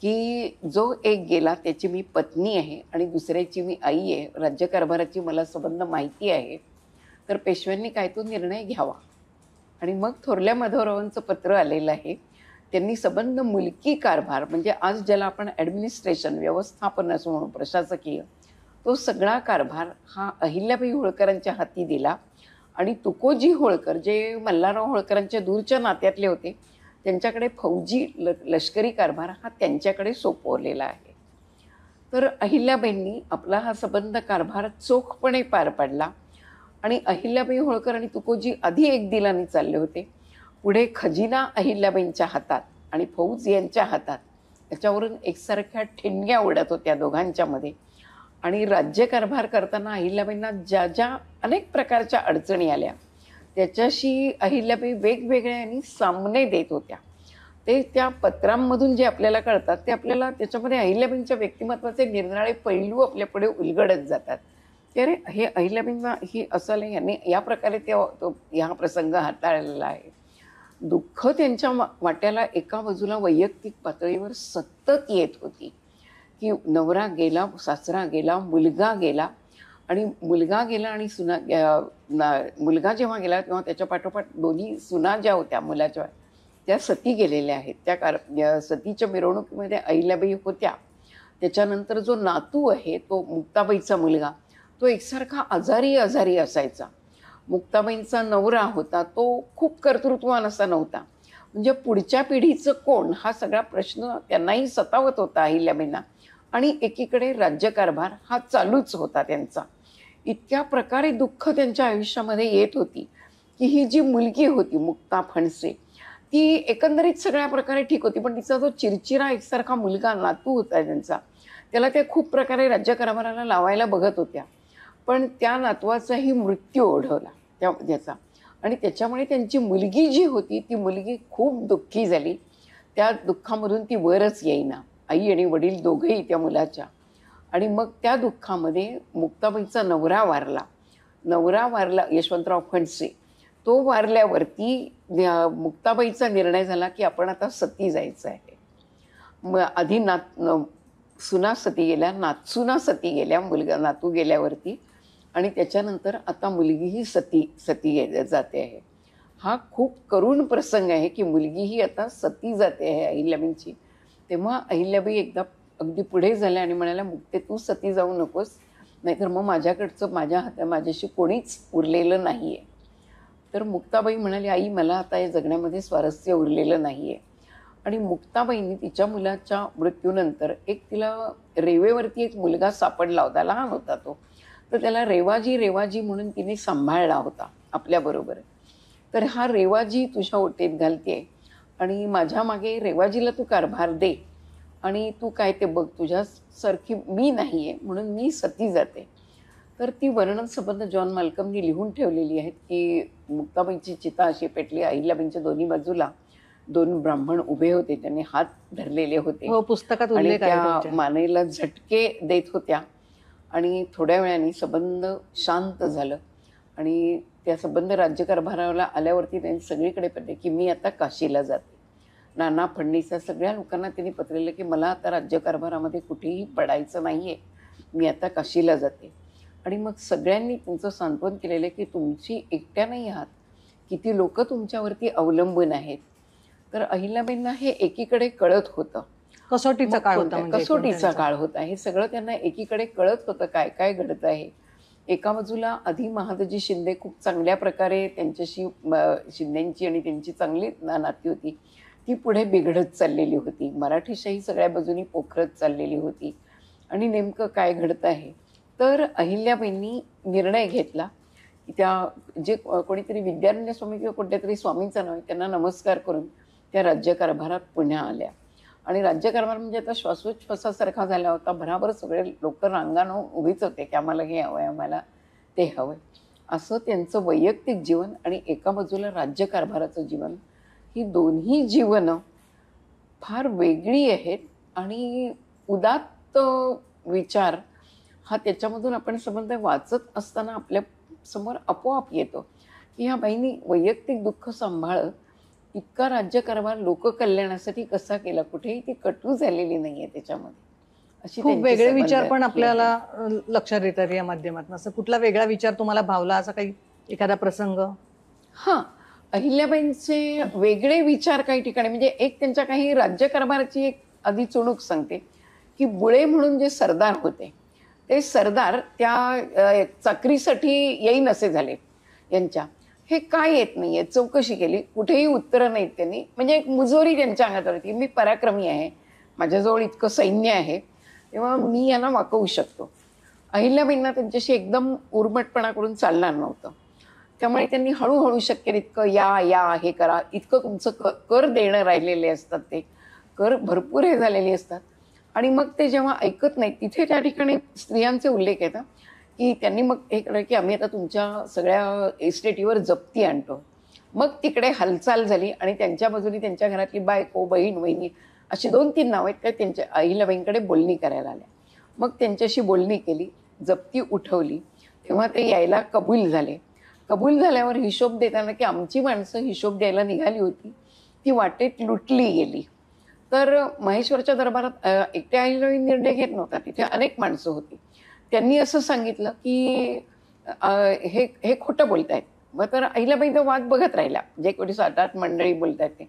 की जो एक गेला त्याची मी पत्नी आहे आणि दुसऱ्याची मी आई आहे, राज्यकारभाराची मला संबंध माहिती आहे, तर पेशव्यांनी काय तो निर्णय घ्यावा. आणि मग थोरल्या माधवरावांचं पत्र आलेलं आहे. त्यांनी संबंध मुलकी कारभार, म्हणजे आज ज्याला आपण ॲडमिनिस्ट्रेशन व्यवस्थापन असं म्हणून प्रशासकीय, तो सगळा कारभार हा अहिल्याबाई होळकरांच्या हाती दिला. आणि तुकोजी होळकर जे मल्हारराव होळकरांच्या दूरच्या नात्यातले होते, त्यांच्याकडे फौजी लष्करी कारभार हा त्यांच्याकडे सोपवलेला आहे. तर अहिल्याबाईंनी आपला हा संबंध कारभार चोखपणे पार पाडला. आणि अहिल्याबाई होळकर आणि तुकोजी आधी एक दिलाने चालले होते, पुढे खजिना अहिल्याबाईंच्या हातात आणि फौज यांच्या हातात, याच्यावरून एकसारख्या ठिणग्या उडत होत्या दोघांच्या मध्ये. आणि राज्यकारभार करताना अहिल्याबाईंना ज्या ज्या अनेक प्रकारच्या अडचणी आल्या त्याच्याशी अहिल्याबाई वेगवेगळ्या सामने देत होत्या. ते त्या पत्रांमधून जे आपल्याला कळतात ते आपल्याला त्याच्यामध्ये अहिल्याबाईंच्या व्यक्तिमत्वाचे निरनिराळे पैलू आपल्या पुढे उलगडत जातात. की अरे हे अहिल्याबाईंना ही असं यांनी या प्रकारे ह्या प्रसंग हाताळलेला आहे. दुःख त्यांच्या वाट्याला एका बाजूला वैयक्तिक पातळीवर सतत येत होती की नवरा गेला, सासरा गेला, मुलगा गेला, आणि मुलगा गेला आणि मुलगा जेव्हा गेला तेव्हा त्याच्या पाठोपाठ दोन्ही सुना ज्या होत्या मुलाच्या, त्या सती गेलेल्या आहेत. त्या सतीच्या मिरवणुकीमध्ये अहिल्याबाई होत्या. त्याच्यानंतर जो नातू आहे तो मुक्ताबाईचा मुलगा, तो एकसारखा आजारी असायचा. मुक्ताबाईंचा नवरा होता तो खूप कर्तृत्ववान असा नव्हता. म्हणजे पुढच्या पिढीचं कोण हा सगळा प्रश्न त्यांनाही सतावत होता अहिल्याबाईंना. आणि एकीकडे राज्यकारभार हा चालूच होता त्यांचा. इतक्या प्रकारे दुःख त्यांच्या आयुष्यामध्ये येत होती की ही जी मुलगी होती मुक्ता फणसे, ती एकंदरीत सगळ्या प्रकारे ठीक होती, पण तिचा जो चिरचिरा एकसारखा मुलगा नातू होता त्यांचा, त्याला त्या खूप प्रकारे राज्यकारभाराला लावायला बघत होत्या. पण त्या नातवाचाही मृत्यू ओढवला त्याचा, आणि त्याच्यामुळे त्यांची मुलगी जी होती ती मुलगी खूप दुःखी झाली. त्या दुःखामधून ती वरच येईना, आई आणि वडील दोघेही त्या मुलाच्या. आणि मग त्या दुःखामध्ये मुक्ताबाईचा नवरा वारला यशवंतराव फणसे. तो वारल्यावरती मुक्ताबाईचा निर्णय झाला की आपण आता सती जायचं आहे. मग आधी सुना सती गेल्या, नातसुना सती गेल्या नातू गेल्यावरती, आणि त्याच्यानंतर आता मुलगीही सती जाते आहे. हा खूप करुण प्रसंग आहे की मुलगीही आता सती जाते आहे अहिल्याबाईंची. तेव्हा अहिल्याबाई एकदा अगदी पुढे झाल्या आणि म्हणाल्या, मुक्ते तू सती जाऊ नकोस, नाहीतर मग माझ्याशी कोणीच उरलेलं नाही आहे. तर मुक्ताबाई म्हणाली, आई मला आता या जगण्यामध्ये स्वारस्य उरलेलं नाही आहे. आणि मुक्ताबाईंनी तिच्या मुलाच्या मृत्यूनंतर तिला रेवेवरती एक मुलगा सापडला होता, लहान होता तो, तर त्याला रेवाजी म्हणून तिने सांभाळला होता आपल्याबरोबर. तर हा रेवाजी तुझ्या ओटीत घालते आणि माझ्या मागे रेवाजीला तू कारभार दे, आणि तू काय ते बघ, तुझ्यासारखी मी नाही आहे म्हणून मी सती जाते. तर ती वर्णन संबंध जॉन माल्कमनी लिहून ठेवलेली आहेत की मुक्ताबाईंची चिता अशी पेटली, अहिल्याबाईंच्या दोन्ही बाजूला 2 ब्राह्मण उभे होते, त्यांनी हात धरलेले होते, हो पुस्तकात आणि उल्लेख आहे त्या तुमच्या. मानेला झटके देत होत्या. आणि थोड्या वेळाने संबंध शांत झालं आणि त्या संबंध राज्यकारभाराला आल्यावरती त्यांनी सगळीकडे पडले की मी आता काशीला जाते. नाना फडणीस सगळ्या लोकांना त्यांनी पत्रलं की मला आता राज्यकारभारामध्ये कुठेही पडायचं नाहीये, मी आता काशीला जाते. आणि मग सगळ्यांनी तुमचं सांत्वन केलेलं की तुमची एकट्या नाही आहात, किती लोक तुमच्यावरती अवलंबून आहेत. तर अहिल्याबाईंना हे एकीकडे कळत होतं, कसोटीचा काळ होता, म्हणजे कसोटीचा काळ होता. हे सगळं त्यांना एकीकडे कळत होतं काय काय घडत आहे. एका बाजूला आधी महादजी शिंदे खूप चांगल्या प्रकारे त्यांच्याशी शिंदेची आणि त्यांची चांगली नाती होती. ती पुढे बिघडत चाललेली होती. मराठीशाही सगळ्या बाजूनी पोखरत चाललेली होती. आणि नेमकं काय घडत आहे, तर अहिल्याबाईंनी निर्णय घेतला की त्या जे कोणीतरी विद्यारण्य स्वामी किंवा कोणत्या तरी स्वामींचं नाव आहे, त्यांना नमस्कार करून त्या राज्यकारभारात पुण्या आल्या. आणि राज्यकारभार म्हणजे आता श्वासोच्छ्वासासारखा झाला होता. भराभर सगळे लोक रांगानं उभीच होते की आम्हाला हे हवंय, आम्हाला ते हवंय. असं त्यांचं वैयक्तिक जीवन आणि एका बाजूला राज्यकारभाराचं जीवन, ही दोन्ही जीवनं फार वेगळी आहेत. आणि उदात्त विचार हा त्याच्यामधून आपण संबंध वाचत असताना आपल्या समोर आपोआप येतो की ह्या बाईंनी वैयक्तिक दुःख सांभाळत इतका राज्यकारभार लोककल्याणासाठी कसा केला. कुठेही ती कटू झालेली नाहीये त्याच्यामध्ये. अशी खूप त्यांची वेगळे संबंध विचार पण ही आपल्याला आहेत. लक्षात येतात या माध्यमातून. असं कुठला वेगळा विचार तुम्हाला भावला, असा काही एखादा प्रसंग? हां, अहिल्याबाईंचे वेगळे विचार काही ठिकाणी, म्हणजे एक त्यांच्या काही राज्यकारभाराची एक आधी चुणूक सांगते की बुळे म्हणून जे सरदार होते, ते सरदार त्या चाकरीसाठी येईन असे झाले यांच्या. हे काय येत नाहीये, चौकशी केली, कुठेही उत्तरं नाहीत त्यांनी. म्हणजे एक मुजोरी त्यांच्या अंगात होती, मी पराक्रमी आहे, माझ्याजवळ इतकं सैन्य आहे, तेव्हा मी यांना वाकवू शकतो. अहिल्याबाईंना त्यांच्याशी एकदम उर्मटपणा करून चालणार नव्हतं. त्यामुळे त्यांनी हळूहळू शक्य इतकं या हे करा, इतकं तुमचं कर देणं राहिलेले असतात, ते कर भरपूर हे झालेले असतात. आणि मग ते जेव्हा ऐकत नाहीत, तिथे त्या ठिकाणी स्त्रियांचे उल्लेख आहेत की त्यांनी मग हे केलं की आम्ही आता तुमच्या सगळ्या एस्टेटीवर जप्ती आणतो. मग तिकडे हालचाल झाली आणि त्यांच्या बाजूने त्यांच्या घरातली बायको, बहीण, वहिनी अशी 2-3 नावं आहेत त्या त्यांच्या अहिल्याबाईंकडे बोलणी करायला आल्या. मग त्यांच्याशी बोलणी केली, जप्ती उठवली. तेव्हा ते यायला कबूल झाले. कबूल झाल्यावर हिशोब देताना की आमची माणसं हिशोब द्यायला निघाली होती, ती वाटेत लुटली गेली. तर महेश्वरच्या दरबारात एकट्या अहिल्याबाई निर्णय घेत नव्हता, तिथे अनेक माणसं होती. त्यांनी असं सांगितलं की हे खोटं बोलतायत. मग तर अहिल्याबाई तर वाद बघत राहिला, जे कोणी 7-8 मंडळी बोलतायत ते.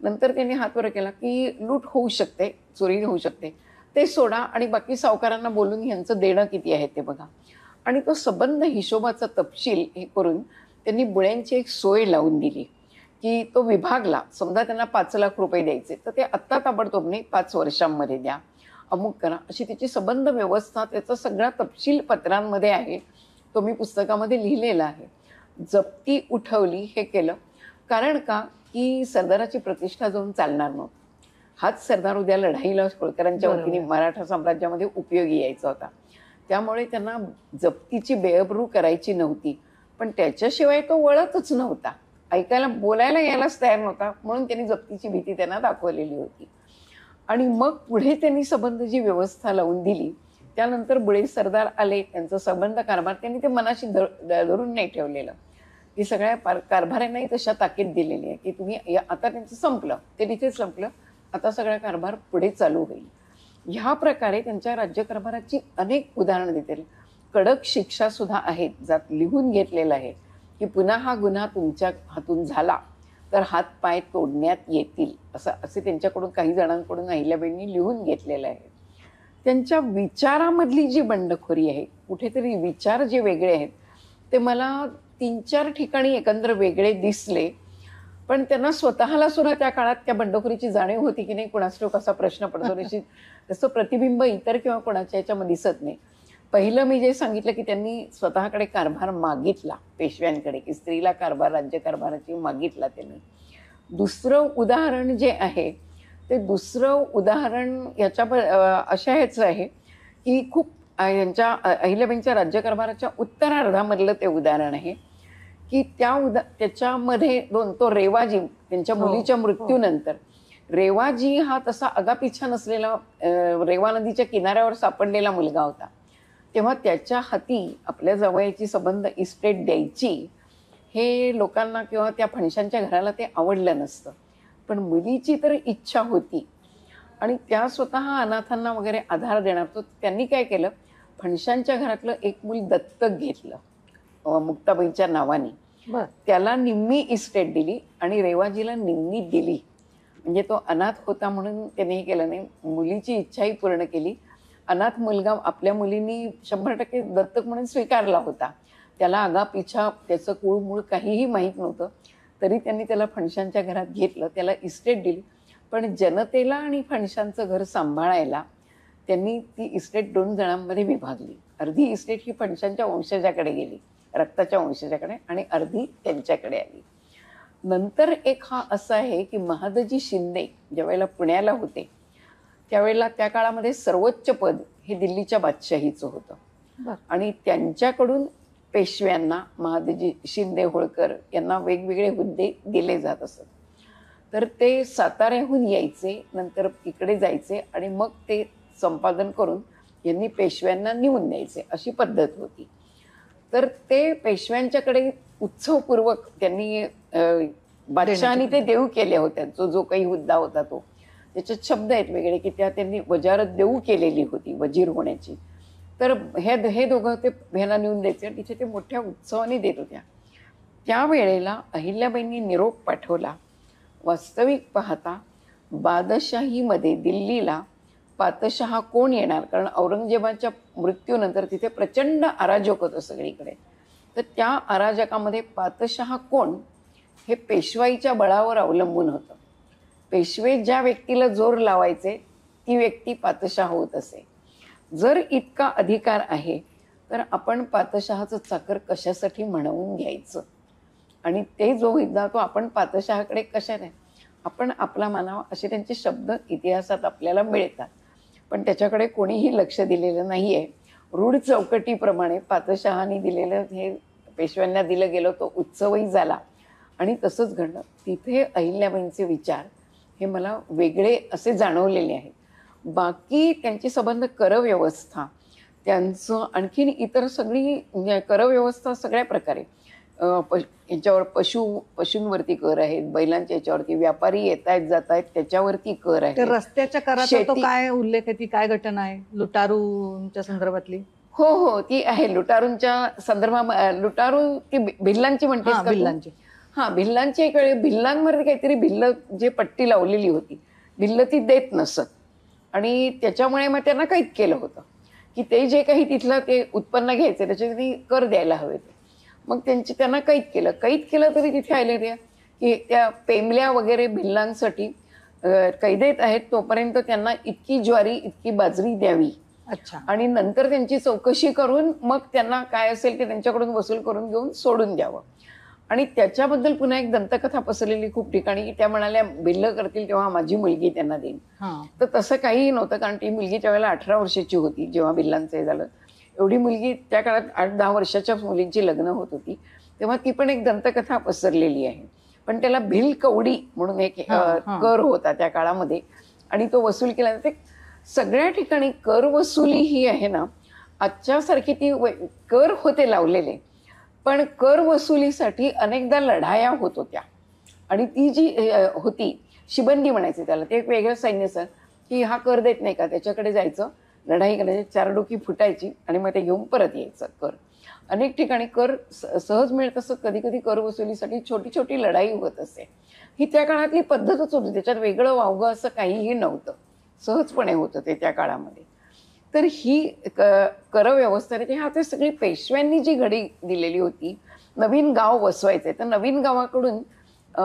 नंतर त्यांनी हात वर केला की लूट होऊ शकते, चोरी होऊ शकते, ते सोडा आणि बाकी सावकारांना बोलून यांचं देणं किती आहे ते बघा. आणि तो संबंध हिशोबाचा तपशील हे करून त्यांनी बुळ्यांची एक सोय लावून दिली की तो विभागला. समजा त्यांना 5 लाख रुपये द्यायचे, तर ते आत्ता ताबडतोब नाही, 5 वर्षांमध्ये द्या, अमुक करा, अशी त्याची संबंध व्यवस्था, त्याचा सगळा तपशील पत्रांमध्ये आहे. तो मी पुस्तकामध्ये लिहिलेला आहे. जप्ती उठवली, हे केलं कारण का की सरदाराची प्रतिष्ठा जाऊन चालणार नव्हती. हाच सरदार उद्या लढाईला होळकरांच्या वतीने मराठा साम्राज्यामध्ये उपयोगी यायचा होता. त्यामुळे त्यांना जप्तीची बेअब्रू करायची नव्हती. पण त्याच्याशिवाय तो वळतच नव्हता, ऐकायला बोलायला यायलाच तयार नव्हता. म्हणून त्यांनी जप्तीची भीती त्यांना दाखवलेली होती. आणि मग पुढे त्यांनी संबंधाची व्यवस्था लावून दिली. त्यानंतर बुळे सरदार आले, त्यांचा संबंध कारभार त्यांनी ते मनाशी धरून नाही ठेवलेलं की सगळ्या कारभाऱ्यांनाही तशा ताकीद दिलेली आहे की तुम्ही आता त्यांचं संपलं, ते तिथेच संपलं, आता सगळा कारभार पुढे चालू होईल. ह्या प्रकारे त्यांच्या राज्यकारभाराची अनेक उदाहरणं देतील. कडक शिक्षा सुद्धा आहेत, ज्यात लिहून घेतलेलं आहे की पुन्हा हा गुन्हा तुमच्या हातून झाला तर हात पाय तोडण्यात येतील, असे त्यांच्याकडून काही जणांकडून अहिल्याबाईंनी लिहून घेतलेलं आहे. त्यांच्या विचारामधली जी बंडखोरी आहे, कुठेतरी विचार जे वेगळे आहेत ते मला 3-4 ठिकाणी एकंदर वेगळे दिसले. पण त्यांना स्वतःला सुद्धा त्या काळात त्या बंडखोरीची जाणीव होती की नाही, कोणास ठाऊक असा प्रश्न पडतो. तसं प्रतिबिंब इतर किंवा कोणाच्या याच्यामध्ये दिसत नाही. पहिलं मी जे सांगितलं की त्यांनी स्वतःकडे कारभार मागितला पेशव्यांकडे, की स्त्रीला कारभार, राज्यकारभाराची मागितला त्यांनी. दुसरं उदाहरण जे आहे ते दुसरं उदाहरण अशा ह्याचं आहे की खूप यांच्या अहिल्याबाईंच्या राज्यकारभाराच्या उत्तरार्धामधलं ते उदाहरण आहे की त्याच्यामध्ये तो रेवाजी, त्यांच्या मुलीच्या मृत्यूनंतर रेवाजी हा तसा आगापिछा नसलेला रेवा नदीच्या किनाऱ्यावर सापडलेला मुलगा होता. तेव्हा त्याच्या हाती आपल्या जावयाची संबंध इस्टेट द्यायची हे लोकांना किंवा त्या फणशांच्या घराला ते आवडलं नसतं. पण मुलीची तर इच्छा होती आणि त्या स्वतः अनाथांना वगैरे आधार देणार. तो त्यांनी काय केलं, फणशांच्या घरातलं एक मूल दत्तक घेतलं मुक्ताबाईंच्या नावाने. त्याला निम्मी इस्टेट दिली आणि रेवाजीला निम्मी दिली. म्हणजे तो अनाथ होता म्हणून त्याने हे केलं नाही, मुलीची इच्छाही पूर्ण केली. अनाथ मुलगा आपल्या मुलींनी 100% दत्तक म्हणून स्वीकारला होता. त्याला आगापिछा त्याचं मूळ काहीही माहीत नव्हतं. तरी त्यांनी त्याला फणशांच्या घरात घेतलं, त्याला इस्टेट दिली. पण जनतेला आणि फणशांचं घर सांभाळायला त्यांनी ती इस्टेट 2 जणांमध्ये विभागली. अर्धी इस्टेट ही फणशांच्या वंशजाकडे गेली, रक्ताच्या वंशजाकडे, आणि अर्धी त्यांच्याकडे आली. नंतर एक हा असा आहे की महादजी शिंदे ज्यावेळेला पुण्याला होते त्यावेळेला त्या काळामध्ये सर्वोच्च पद हे दिल्लीच्या बादशाहीचं होतं. आणि त्यांच्याकडून पेशव्यांना महादजी शिंदे होळकर यांना वेगवेगळे हुद्दे दिले जात असत. तर ते साताऱ्याहून यायचे, नंतर इकडे जायचे आणि मग ते संपादन करून यांनी पेशव्यांना नेऊन द्यायचे, अशी पद्धत होती. तर ते पेशव्यांच्याकडे उत्सवपूर्वक त्यांनी बादशहानी ते देऊ केल्या होत्या. जो काही हुद्दा होता तो, त्याच्यात शब्द आहेत वेगळे की त्यांनी वजारत देऊ केलेली होती वजीर होण्याची. तर हे दोघं ते ह्याला नेऊन द्यायचे आणि तिथे ते मोठ्या उत्सवाने देत होत्या. त्यावेळेला अहिल्याबाईंनी निरोप पाठवला, वास्तविक पाहता बादशाहीमध्ये दिल्लीला पातशहा कोण येणार, कारण औरंगजेबाच्या मृत्यूनंतर तिथे प्रचंड अराजक होतं सगळीकडे. तर त्या अराजकामध्ये पातशहा कोण हे पेशवाईच्या बळावर अवलंबून होतं. पेशवे ज्या व्यक्तीला जोर लावायचे ती व्यक्ती पातशहा होत असे. जर इतका अधिकार आहे तर आपण पातशहाचं चाकर कशासाठी म्हणवून घ्यायचं, आणि ते जो हुद्दा तो आपण पातशहाकडे कशाने आपण आपला मानावा, असे त्यांचे शब्द इतिहासात आपल्याला मिळतात. पण त्याच्याकडे कोणीही लक्ष दिलेलं नाही आहे. रूढ चौकटीप्रमाणे पातशहानी दिलेलं हे पेशव्यांना दिलं गेलं, तो उत्सवही झाला आणि तसंच घडलं. तिथे अहिल्याबाईंचे विचार हे मला वेगळे असे जाणवलेले आहेत. बाकी त्यांची संबंध करव्यवस्था, त्यांचं आणखीन इतर सगळी करव्यवस्था सगळ्या प्रकारे याच्यावर पशूंवरती कर आहेत, बैलांच्या याच्यावरती, व्यापारी येत आहेत जात आहेत त्याच्यावरती कर आहे. रस्त्याच्या कराचा तो काय उल्लेख आहे, ती काय घटना आहे लुटारूंच्या संदर्भातली? हो, ती आहे लुटारूंच्या संदर्भात. लुटारू ती भिल्लांची म्हणतेस का? भिल्लांची. हा, भिल्लांची एक वेळ भिल्लांमध्ये काहीतरी भिल्ल जे पट्टी लावलेली होती, भिल्ल ती देत नसत आणि त्याच्यामुळे मग त्यांना कैद केलं होतं की ते जे काही तिथलं ते उत्पन्न घ्यायचं त्याच्यासाठी कर द्यायला हवे. मग त्यांना कैद केलं तरी तिथे आले त्या की त्या पेमल्या वगैरे भिल्लांसाठी कैदेत आहेत तोपर्यंत त्यांना इतकी ज्वारी इतकी बाजरी द्यावी. अच्छा. आणि नंतर त्यांची चौकशी करून मग त्यांना काय असेल ते त्यांच्याकडून वसूल करून घेऊन सोडून द्यावं. आणि त्याच्याबद्दल पुन्हा एक दंतकथा पसरलेली खूप ठिकाणी, त्या म्हणाल्या भिल्ल करतील तेव्हा माझी मुलगी त्यांना देईन. तर तसं काहीही नव्हतं, कारण ती मुलगी त्यावेळेला 18 वर्षाची होती जेव्हा भिल्लांचं हे झालं. एवढी मुलगी त्या काळात 8-10 वर्षाच्या मुलींची लग्न होत होती, तेव्हा ती पण एक दंतकथा पसरलेली आहे. पण त्याला भिल कवडी म्हणून एक कर होता त्या काळामध्ये आणि तो वसूल केला. ते सगळ्या ठिकाणी कर वसुली ही आहे ना, आजच्यासारखी ती कर होते लावलेले, पण कर वसुलीसाठी अनेकदा लढाया होत होत्या. आणि ती जी होती शिबंदी म्हणायचे त्याला, ते एक वेगळं सैन्य सर की हा कर देत नाही का, त्याच्याकडे जायचं, लढाई करायची, 4 डोकी फुटायची आणि मग ते घेऊन परत यायचं कर. अनेक ठिकाणी कर सहज मिळत असत, कधी कधी कर वसुलीसाठी छोटी छोटी लढाई होत असे. ही त्या काळातली पद्धतच होती, त्याच्यात वेगळं वावगं असं काहीही नव्हतं, सहजपणे होतं ते त्या काळामध्ये. तर ही करव्यवस्था ह्या ते सगळी पेशव्यांनी जी घडी दिलेली होती. नवीन गाव वसवायचंय तर नवीन गावाकडून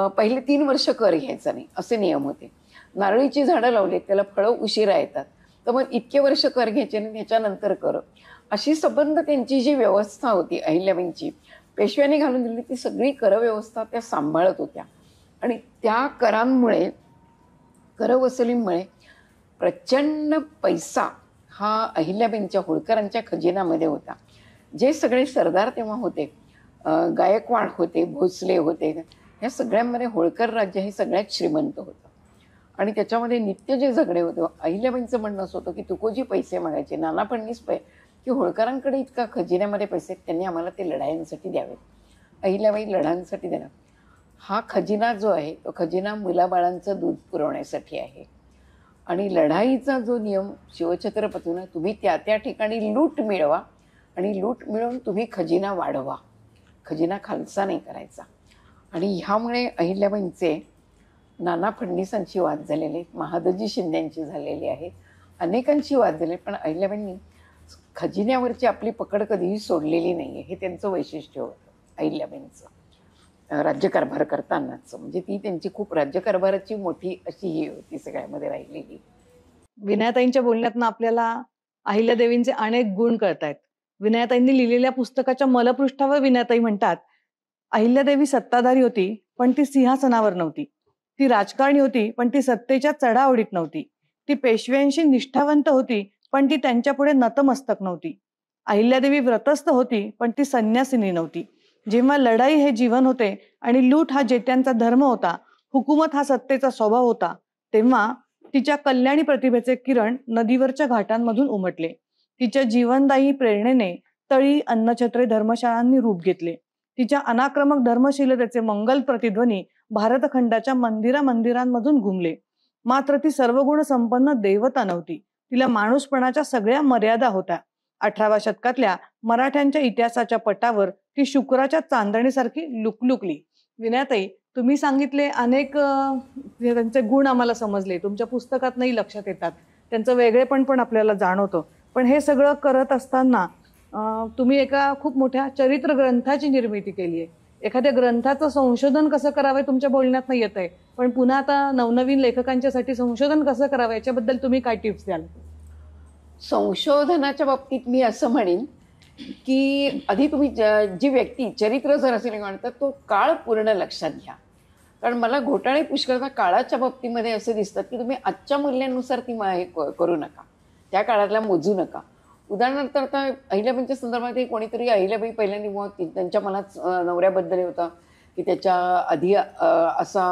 पहिले 3 वर्ष कर घ्यायचा नाही असे नियम होते. नारळीची झाडं लावली त्याला फळं उशिरा येतात, तर मग इतके वर्ष कर घ्यायचे नाही, त्याच्यानंतर कर. अशी संबंध त्यांची जी व्यवस्था होती अहिल्याबाईंची, पेशव्यांनी घालून दिली ती सगळी करव्यवस्था त्या सांभाळत होत्या. आणि त्या करांमुळे, करवसुलीमुळे प्रचंड पैसा हा अहिल्याबाईंच्या होळकरांच्या खजिन्यामध्ये होता. जे सगळे सरदार तेव्हा होते, गायकवाड होते, भोसले होते, या सगळ्यांमध्ये होळकर राज्य हे सगळ्यात श्रीमंत होतं. आणि त्याच्यामध्ये नित्य जे झगडे होते, अहिल्याबाईंचं म्हणणं असं होतं की तुकोजी पैसे मागायचे, नाना फडणीस की होळकरांकडे इतका खजिन्यामध्ये पैसे, त्यांनी आम्हाला ते लढायांसाठी द्यावेत. अहिल्याबाई लढांसाठी देणार. हा खजिना जो आहे तो खजिना मुलाबाळांचं दूध पुरवण्यासाठी आहे. आणि लढाईचा जो नियम शिवछत्रपतीनं, तुम्ही त्या त्या ठिकाणी लूट मिळवा आणि लूट मिळवून तुम्ही खजिना वाढवा, खजिना खालसा नाही करायचा. आणि ह्यामुळे अहिल्याबाईंचे नाना फडणीसांची वाद झालेले, महादजी शिंद्यांची झालेली आहे, अनेकांची वाद झाले, पण अहिल्याबाईंनी खजिन्यावरची आपली पकड कधीही सोडलेली नाही आहे. हे त्यांचं वैशिष्ट्य होतं अहिल्याबाईंचं. राज्यकारभार करतानाच. म्हणजे ती त्यांची खूप राज्यकारभाराची मोठी अशी ही होती सगळ्यामध्ये राहिलेली. विनायताईंच्या बोलण्यातनं आपल्याला अहिल्यादेवींचे अनेक गुण कळतायत. विनायताईंनी लिहिलेल्या पुस्तकाच्या मलपृष्ठावर विनायताई म्हणतात, अहिल्यादेवी सत्ताधारी होती, पण ती सिंहासनावर नव्हती. ती राजकारणी होती, पण ती सत्तेच्या चढाओढीत नव्हती. ती पेशव्यांशी निष्ठावंत होती, पण ती त्यांच्यापुढे नतमस्तक नव्हती. अहिल्यादेवी व्रतस्थ होती, पण ती संन्यासिनी नव्हती. जेव्हा लढाई हे जीवन होते आणि लूट हा जेत्यांचा धर्म होता, हुकूमत हा सत्तेचा स्वभाव होता, तेव्हा तिच्या कल्याणी प्रतिभेचे किरण नदीवरच्या घाटांमधून उमटले. तिच्या जीवनदायी प्रेरणेने तळी, अन्नछत्रे, धर्मशाळांनी रूप घेतले. तिच्या अनाक्रमक धर्मशीलतेचे मंगल प्रतिध्वनी भारतखंडाच्या मंदिरांमधून घुमले. मात्र ती सर्वगुण संपन्न देवता नव्हती. तिला माणूसपणाच्या सगळ्या मर्यादा होत्या. 18व्या शतकातल्या मराठ्यांच्या इतिहासाच्या पटावर ती शुक्राच्या चांदणीसारखी लुकलुकली. विनायताई, तुम्ही सांगितले अनेक त्यांचे गुण आम्हाला समजले, तुमच्या पुस्तकातनंही लक्षात येतात, त्यांचं वेगळेपण पण आपल्याला जाणवतं. पण हे सगळं करत असताना तुम्ही एका खूप मोठ्या चरित्र ग्रंथाची निर्मिती केली आहे. एखाद्या ग्रंथाचं संशोधन कसं करावं तुमच्या बोलण्यात येत आहे, पण पुन्हा आता नवनवीन लेखकांच्यासाठी संशोधन कसं करावं याच्याबद्दल तुम्ही काय टिप्स द्याल? संशोधनाच्या बाबतीत मी असं म्हणेन की आधी तुम्ही जी व्यक्ती चरित्र जर असेल म्हणतात तो काळ पूर्ण लक्षात घ्या. कारण मला घोटाळे पुष्कळदा काळाच्या बाबतीमध्ये असं दिसतात की तुम्ही आजच्या मूल्यांनुसार ती हे करू नका, त्या काळातला मोजू नका. उदाहरणार्थ आता अहिल्याबाईंच्या संदर्भात कोणीतरी अहिल्याबाई पहिल्यांदा त्यांच्या मनात नवऱ्याबद्दल होता की त्याच्या आधी असा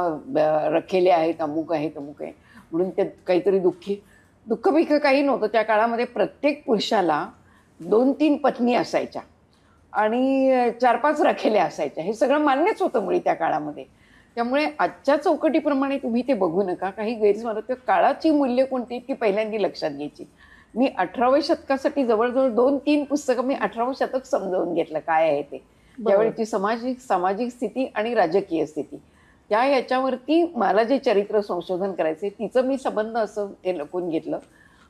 रखेले आहेत, अमुक आहे तमुक आहे म्हणून ते काहीतरी दुःखबिख काही नव्हतं. त्या काळामध्ये प्रत्येक पुरुषाला 2-3 पत्नी असायच्या आणि 4-5 रखेल्या असायच्या. हे सगळं मान्यच होतं मुळी त्या काळामध्ये. त्यामुळे आजच्या चौकटीप्रमाणे तुम्ही ते बघू नका. काही गैरसमज काळाची मूल्य कोणती ती पहिल्यांदा लक्षात घ्यायची. मी 18व्या शतकासाठी जवळजवळ 2-3 पुस्तकं मी 18वं शतक समजावून घेतलं काय आहे ते. त्यावेळीची सामाजिक स्थिती आणि राजकीय स्थिती त्या याच्यावरती मला जे चरित्र संशोधन करायचे तिचं मी संबंध असं ते लपून घेतलं.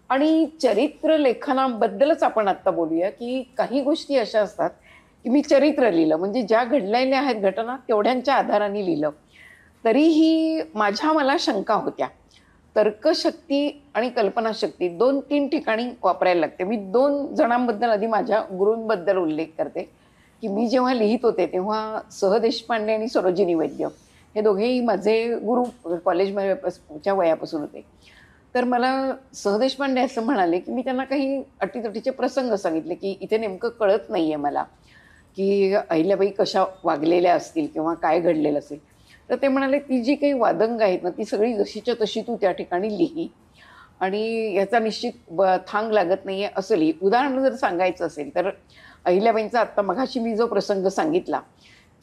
आणि चरित्र लेखनाबद्दलच आपण आत्ता बोलूया की काही गोष्टी अशा असतात की मी चरित्र लिहिलं म्हणजे ज्या घडलेल्या आहेत घटना तेवढ्यांच्या आधाराने लिहिलं. तरीही मला शंका होत्या. तर्कशक्ती आणि कल्पनाशक्ती 2-3 ठिकाणी वापरायला लागते. मी 2 जणांबद्दल आधी माझ्या गुरूंबद्दल उल्लेख करते की मी जेव्हा लिहित होते तेव्हा स. देशपांडे आणि सरोजिनी वैद्य हे दोघेही माझे गुरु कॉलेजच्या वयापासून होते. तर मला स. देशपांडे असं म्हणाले की मी त्यांना काही अटीतटीचे प्रसंग सांगितले की इथे नेमकं कळत नाही आहे मला की अहिल्याबाई कशा वागलेल्या असतील किंवा काय घडलेलं असेल. तर ते म्हणाले ती जी काही वादंग आहेत ना ती सगळी जशीच्या तशी तू त्या ठिकाणी लिही आणि याचा निश्चित थांग लागत नाही आहे असं लिही. उदाहरण जर सांगायचं असेल तर अहिल्याबाईंचा आत्ता मघाशी मी जो प्रसंग सांगितला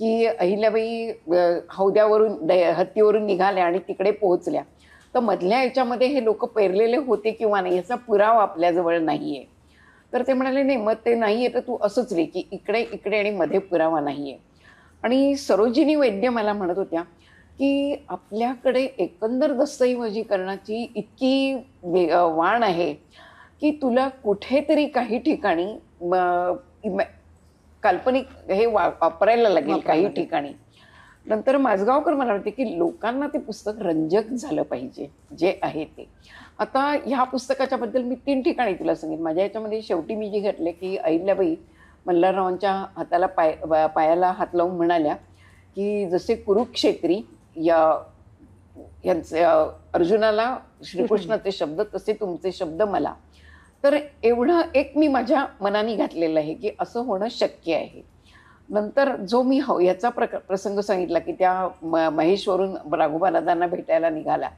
की अहिल्याबाई हौद्यावरून हत्तीवरून निघाल्या आणि तिकडे पोहोचल्या तर मधल्या याच्यामध्ये हे लोक पेरलेले होते किंवा नाही याचा पुरावा आपल्याजवळ नाही आहे. तर ते म्हणाले नाही मग ते नाही आहे तर तू असंच लिही की इकडे आणि मध्ये पुरावा नाही आहे. आणि सरोजिनी वैद्य मला म्हणत होत्या की आपल्याकडे एकंदर दस्तऐवजीकरणाची इतकी वाण आहे की तुला कुठेतरी काही ठिकाणी काल्पनिक हे वापरायला लागेल काही ठिकाणी. नंतर माझगावकर मला वाटते की लोकांना ते पुस्तक रंजक झालं पाहिजे जे आहे ते. आता ह्या पुस्तकाच्या बद्दल मी 3 ठिकाणी तुला सांगेन. माझ्या याच्यामध्ये शेवटी मी जे घडले की अहिल्याबाई मल्हाररावांच्या हाताला पायाला हात लावून म्हणाल्या की जसे कुरुक्षेत्री यांचे अर्जुनाला श्रीकृष्णाचे शब्द तसे तुमचे शब्द मला. तर एवढं एक मी माझ्या मनाने घातलेलं आहे की असं होणं शक्य आहे. नंतर जो मी याचा प्रसंग सांगितला की त्या महेशवरून राघोबादादांना भेटायला निघाला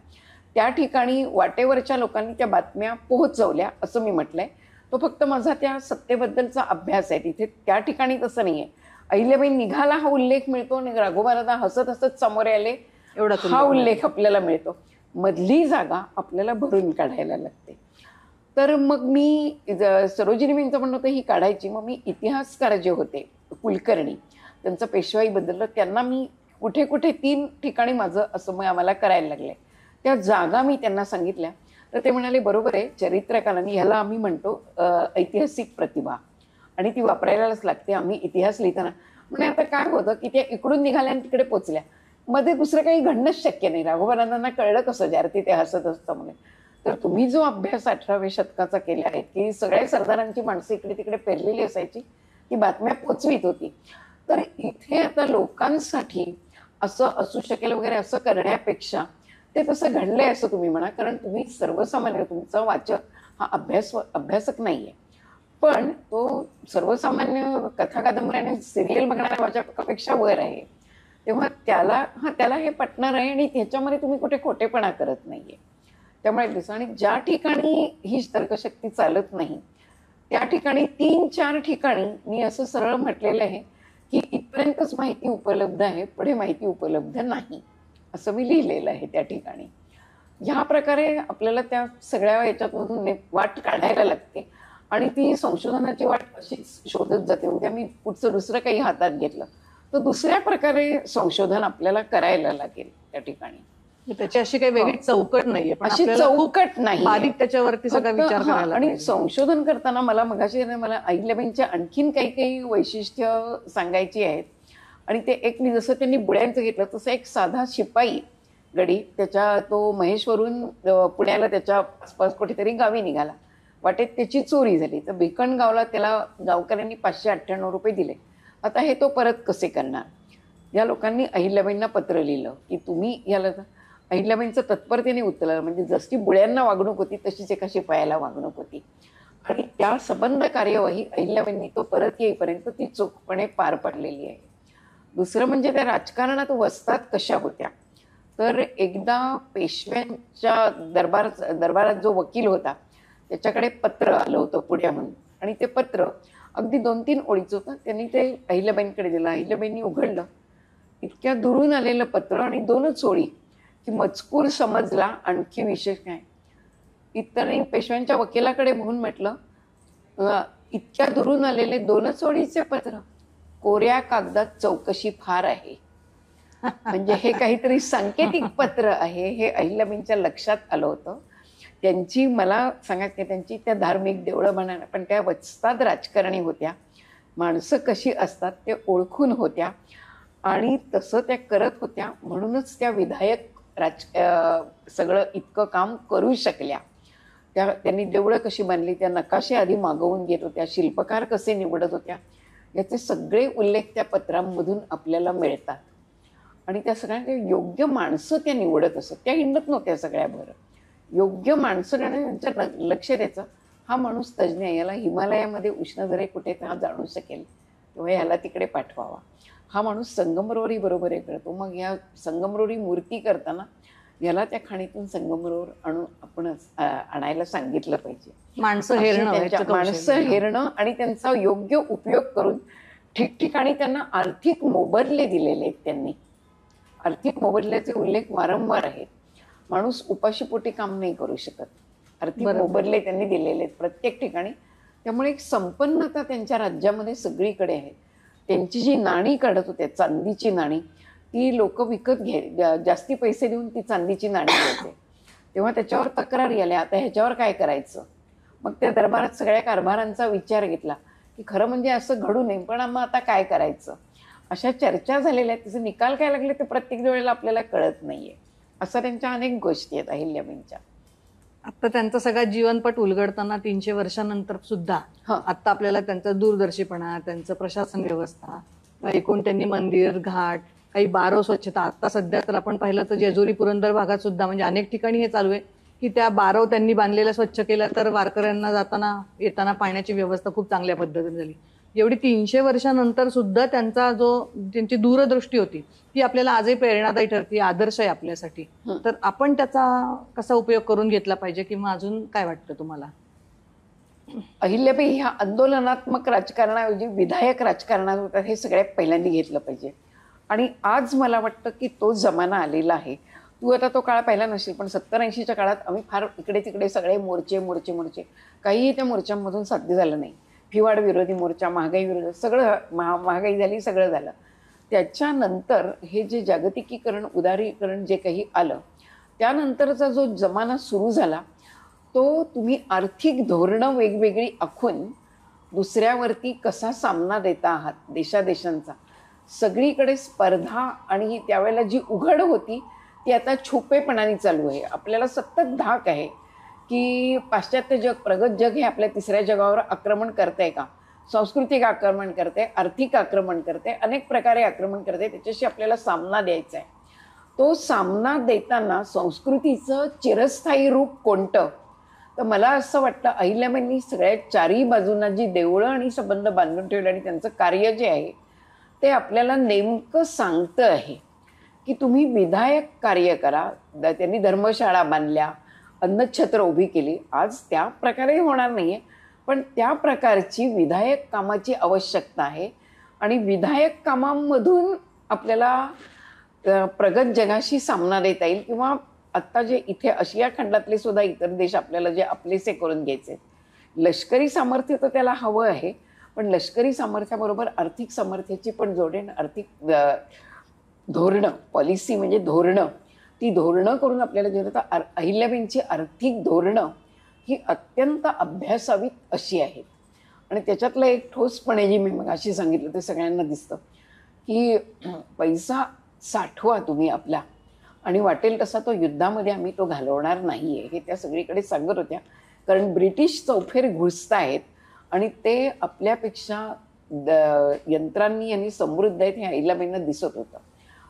त्या ठिकाणी वाटेवरच्या लोकांनी त्या बातम्या पोहोचवल्या असं मी म्हटलंय. तो फक्त माझा त्या सत्तेबद्दलचा अभ्यास आहे. तिथे त्या ठिकाणी तसं नाही आहे. अहिल्याबाई निघाला हा उल्लेख मिळतो आणि राघोबादादा हसत हसत समोर आले एवढा हा उल्लेख आपल्याला मिळतो. मधली जागा आपल्याला भरून काढायला लागते. तर मग मी सरोजिनीबाईंचं म्हणणं होतं ही काढायची. मग मी इतिहासकार जे होते कुलकर्णी त्यांचं पेशवाईबद्दल त्यांना मी कुठे 3 ठिकाणी माझं असं आम्हाला करायला लागलंय. त्या जागा मी त्यांना सांगितल्या तर ते म्हणाले बरोबर आहे चरित्रकारांनी ह्याला आम्ही म्हणतो ऐतिहासिक प्रतिभा आणि ती वापरायलाच लागते. आम्ही इतिहास लिहिताना म्हणजे आता काय होतं की त्या इकडून निघाल्या आणि तिकडे पोचल्या, मध्ये दुसरं काही घडणंच शक्य नाही. राघवानंदांना कळलं कसं ज्या अर्थी ते हसत असतं म्हणून. तर तुम्ही जो अभ्यास 18व्या शतकाचा केला आहे की सगळ्या सरदारांची माणसं इकडे तिकडे पेरलेली असायची, ती बातम्या पोचवीत होती. तर इथे आता लोकांसाठी असं असू शकेल वगैरे असं करण्यापेक्षा ते तसं घडलंय असं तुम्ही म्हणा, कारण तुम्ही सर्वसामान्य, तुमचा वाचक हा अभ्यासक नाहीये, पण तो सर्वसामान्य कथा कादंबरी आणि सिरियल बघणाऱ्या वाचकापेक्षा वर आहे. तेव्हा त्याला हे पटणार आहे आणि ह्याच्यामध्ये तुम्ही कुठे खोटेपणा करत नाहीये. त्यामुळे दिसतं. आणि ज्या ठिकाणी ही तर्कशक्ती चालत नाही त्या ठिकाणी 3-4 ठिकाणी मी असं सरळ म्हटलेलं आहे की इथपर्यंतच माहिती उपलब्ध आहे, पुढे माहिती उपलब्ध नाही, असं मी लिहिलेलं आहे त्या ठिकाणी. ह्या प्रकारे आपल्याला त्या सगळ्या याच्यातमधून वाट काढायला लागते आणि ती संशोधनाची वाट अशीच शोधत जाते. उद्या मी पुढचं दुसरं काही हातात घेतलं तर दुसऱ्या प्रकारे संशोधन आपल्याला करायला लागेल त्या ठिकाणी. त्याची अशी काही वेगळी चौकट नाहीये, पण अशी आपल्याला खूप चौकट नाही बारीक त्याच्यावरती सगळा विचार करायला आणि पाहिजे. संशोधन करताना मला अहिल्याबाईंची आणखीन काही काही वैशिष्ट्य सांगायची आहेत. आणि ते एक, मी जसं त्यांनी बुड्यांचं घेतलं तसं एक साधा शिपाई गडी, तो महेशवरून पुण्याला त्याच्या आसपास कुठेतरी गावी निघाला. वाटेत त्याची चोरी झाली तर भिकणगावला त्याला गावकऱ्यांनी 598 रुपये दिले. आता हे तो परत कसे करणार? या लोकांनी अहिल्याबाईंना पत्र लिहिलं की तुम्ही याला. अहिल्याबाईंचं तत्परतेने उचललं, म्हणजे जशी बुड्यांना वागणूक होती तशीच एका शिपायाला वागणूक होती. आणि त्या संबंध कार्यवाही अहिल्याबाईंनी तो परत येईपर्यंत ती चोखपणे पार पडलेली आहे. दुसरं म्हणजे त्या राजकारणात वस्तात कशा होत्या. तर एकदा पेशव्यांच्या दरबारात जो वकील होता त्याच्याकडे पत्र आलं होतं पुण्याहून, आणि ते पत्र अगदी 2-3 ओळीचं होतं. त्यांनी ते अहिल्याबाईंकडे दिलं. अहिल्याबाईंनी उघडलं, इतक्या दुरून आलेलं पत्र आणि 2च ओळी की मजकूर समजला, आणखी विशेष काय. इतरही पेशव्यांच्या वकिलाकडे बघून म्हटलं, इतक्या दुरून आलेले 2च ओळीचे पत्र, कोऱ्या कागदात चौकशी फार आहे. म्हणजे हे काहीतरी सांकेतिक पत्र आहे, हे अहिल्याबाईंच्या लक्षात आलं होतं. त्यांची, मला सांगायचं त्यांची त्या धार्मिक देवळं म्हणा, पण त्या वस्ताद राजकारणी होत्या. माणसं कशी असतात ते ओळखून होत्या आणि तसं त्या करत होत्या. म्हणूनच त्या विधायक सगळं इतकं काम करू शकल्या. त्यांनी देवळं कशी बांधली, त्या नकाशे आधी मागवून घेत होत्या, शिल्पकार कसे निवडत होत्या, याचे सगळे उल्लेख त्या पत्रांमधून आपल्याला मिळतात. आणि त्या सगळ्या योग्य माणसं त्या निवडत असत. त्या हिंडत नव्हत्या सगळ्याबरोबर. योग्य माणसं त्यांच्या लक्ष द्यायचं, हा माणूस तज्ज्ञ आहे, याला हिमालयामध्ये उष्णदरे कुठे हा जाणू शकेल तेव्हा याला तिकडे पाठवावा. हा माणूस संगमरवरी बरोबर हे करतो, मग या संगमरवरी मूर्ती करताना याला त्या खाणीतून संगमरवर आपण आणायला सांगितलं पाहिजे. माणसं हेरणं आणि त्यांचा योग्य उपयोग करून ठिकठिकाणी त्यांना आर्थिक मोबदले दिलेले आहेत. त्यांनी आर्थिक मोबदल्याचे उल्लेख वारंवार आहेत. माणूस उपाशीपोटी काम नाही करू शकत, आर्थिक मोबदले त्यांनी दिलेले आहेत प्रत्येक ठिकाणी. त्यामुळे एक संपन्नता त्यांच्या राज्यामध्ये सगळीकडे आहे. त्यांची जी नाणी काढत होते, चांदीची नाणी, ती लोक विकत जास्ती पैसे देऊन ती चांदीची नाणी घ्यायचे. तेव्हा त्याच्यावर तक्रारी आल्या, आता ह्याच्यावर काय करायचं. मग त्या दरबारात सगळ्या कारभारांचा विचार घेतला की खरं म्हणजे असं घडू नये, पण मग आता काय करायचं. अशा चर्चा झालेल्या आहेत. त्याचे निकाल काय लागले ते प्रत्येक वेळेला आपल्याला कळत नाहीये. असं त्यांच्या अनेक गोष्टी आहेत अहिल्याबाईंच्या. आता त्यांचा सगळा जीवनपट उलगडताना 300 वर्षानंतर सुद्धा आता आपल्याला त्यांचा दूरदर्शीपणा, त्यांचं प्रशासन व्यवस्था, एकूण त्यांनी मंदिर, घाट, काही बारव स्वच्छता, आता सध्या तर आपण पाहिलं तर जेजुरी पुरंदर भागात सुद्धा म्हणजे अनेक ठिकाणी हे चालू आहे की त्या बारव त्यांनी बांधलेल्या स्वच्छ केल्या तर वारकऱ्यांना जाताना येताना पाण्याची व्यवस्था खूप चांगल्या पद्धतीने झाली. एवढी 300 वर्षानंतर सुद्धा त्यांची दूरदृष्टी होती ती आपल्याला आजही प्रेरणादायी ठरते, आदर्श आहे आपल्यासाठी. तर आपण त्याचा कसा उपयोग करून घेतला पाहिजे, किंवा अजून काय वाटतं तुम्हाला? अहिल्याबाई ह्या आंदोलनात्मक राजकारणाऐवजी विधायक राजकारणात होतात, हे सगळ्यात पहिल्यांदा घेतलं पाहिजे. आणि आज मला वाटतं की तो जमाना आलेला आहे. तू आता तो काळ पाहिला नसेल, पण 70-80च्या काळात आम्ही फार इकडे तिकडे सगळे मोर्चे काहीही त्या मोर्चांमधून साध्य झालं नाही. फिवाड विरोधी मोर्चा, महागाई विरोधी, सगळं महागाई झाली, सगळं झालं. त्याच्यानंतर हे जे जागतिकीकरण, उदारीकरण जे काही आलं, त्यानंतरचा जो जमाना सुरू झाला तो तुम्ही आर्थिक धोरणं वेगवेगळी आखून दुसऱ्यावरती कसा सामना देता आहात देशादेशांचा, सगळीकडे स्पर्धा आणि त्यावेळेला जी उघड होती ती आता छुपेपणाने चालू आहे. आपल्याला सतत धाक आहे की पाश्चात्य जग, प्रगत जग हे आपल्या तिसऱ्या जगावर आक्रमण करतंय का, सांस्कृतिक आक्रमण करते, आर्थिक आक्रमण करते, अनेक प्रकारे आक्रमण करते. त्याच्याशी आपल्याला सामना द्यायचा आहे. तो सामना देताना संस्कृतीचं चिरस्थायी रूप कोणतं, तर मला असं वाटतं अहिल्याबाईंनी सगळ्या चारही बाजूंना जी देवळं आणि संबंध बांधून ठेवले आणि त्यांचं कार्य जे आहे ते आपल्याला नेमकं सांगतं आहे की तुम्ही विधायक कार्य करा. त्यांनी धर्मशाळा बांधल्या, अन्नछत्र उभी केली. आज त्या प्रकारे होणार नाही आहे, पण त्या प्रकारची विधायक कामाची आवश्यकता आहे आणि विधायक कामांमधून आपल्याला प्रगत जगाशी सामना देता येईल. किंवा आत्ता जे इथे आशिया खंडातले सुद्धा इतर देश आपल्याला जे आपलेसे करून घ्यायचे, लष्करी सामर्थ्य तर त्याला हवं आहे, पण लष्करी सामर्थ्याबरोबर आर्थिक सामर्थ्याची पण जोडेन. आर्थिक धोरणं, पॉलिसी म्हणजे धोरणं, ती धोरणं करून आपल्याला जे होतं, अहिल्याबाईंची आर्थिक धोरणं ही अत्यंत अभ्यासावीत अशी आहेत. आणि त्याच्यातलं एक ठोसपणे जी मी मग अशी सांगितलं ते सगळ्यांना दिसतं की पैसा साठवा तुम्ही आपला आणि वाटेल तसा तो युद्धामध्ये आम्ही तो घालवणार नाही आहे, हे त्या सगळीकडे सांगत होत्या. कारण ब्रिटिश चौफेर घुसतायत आणि ते आपल्यापेक्षा यंत्रांनी आणि समृद्ध आहेत हे अहिल्याबाईंना दिसत होतं.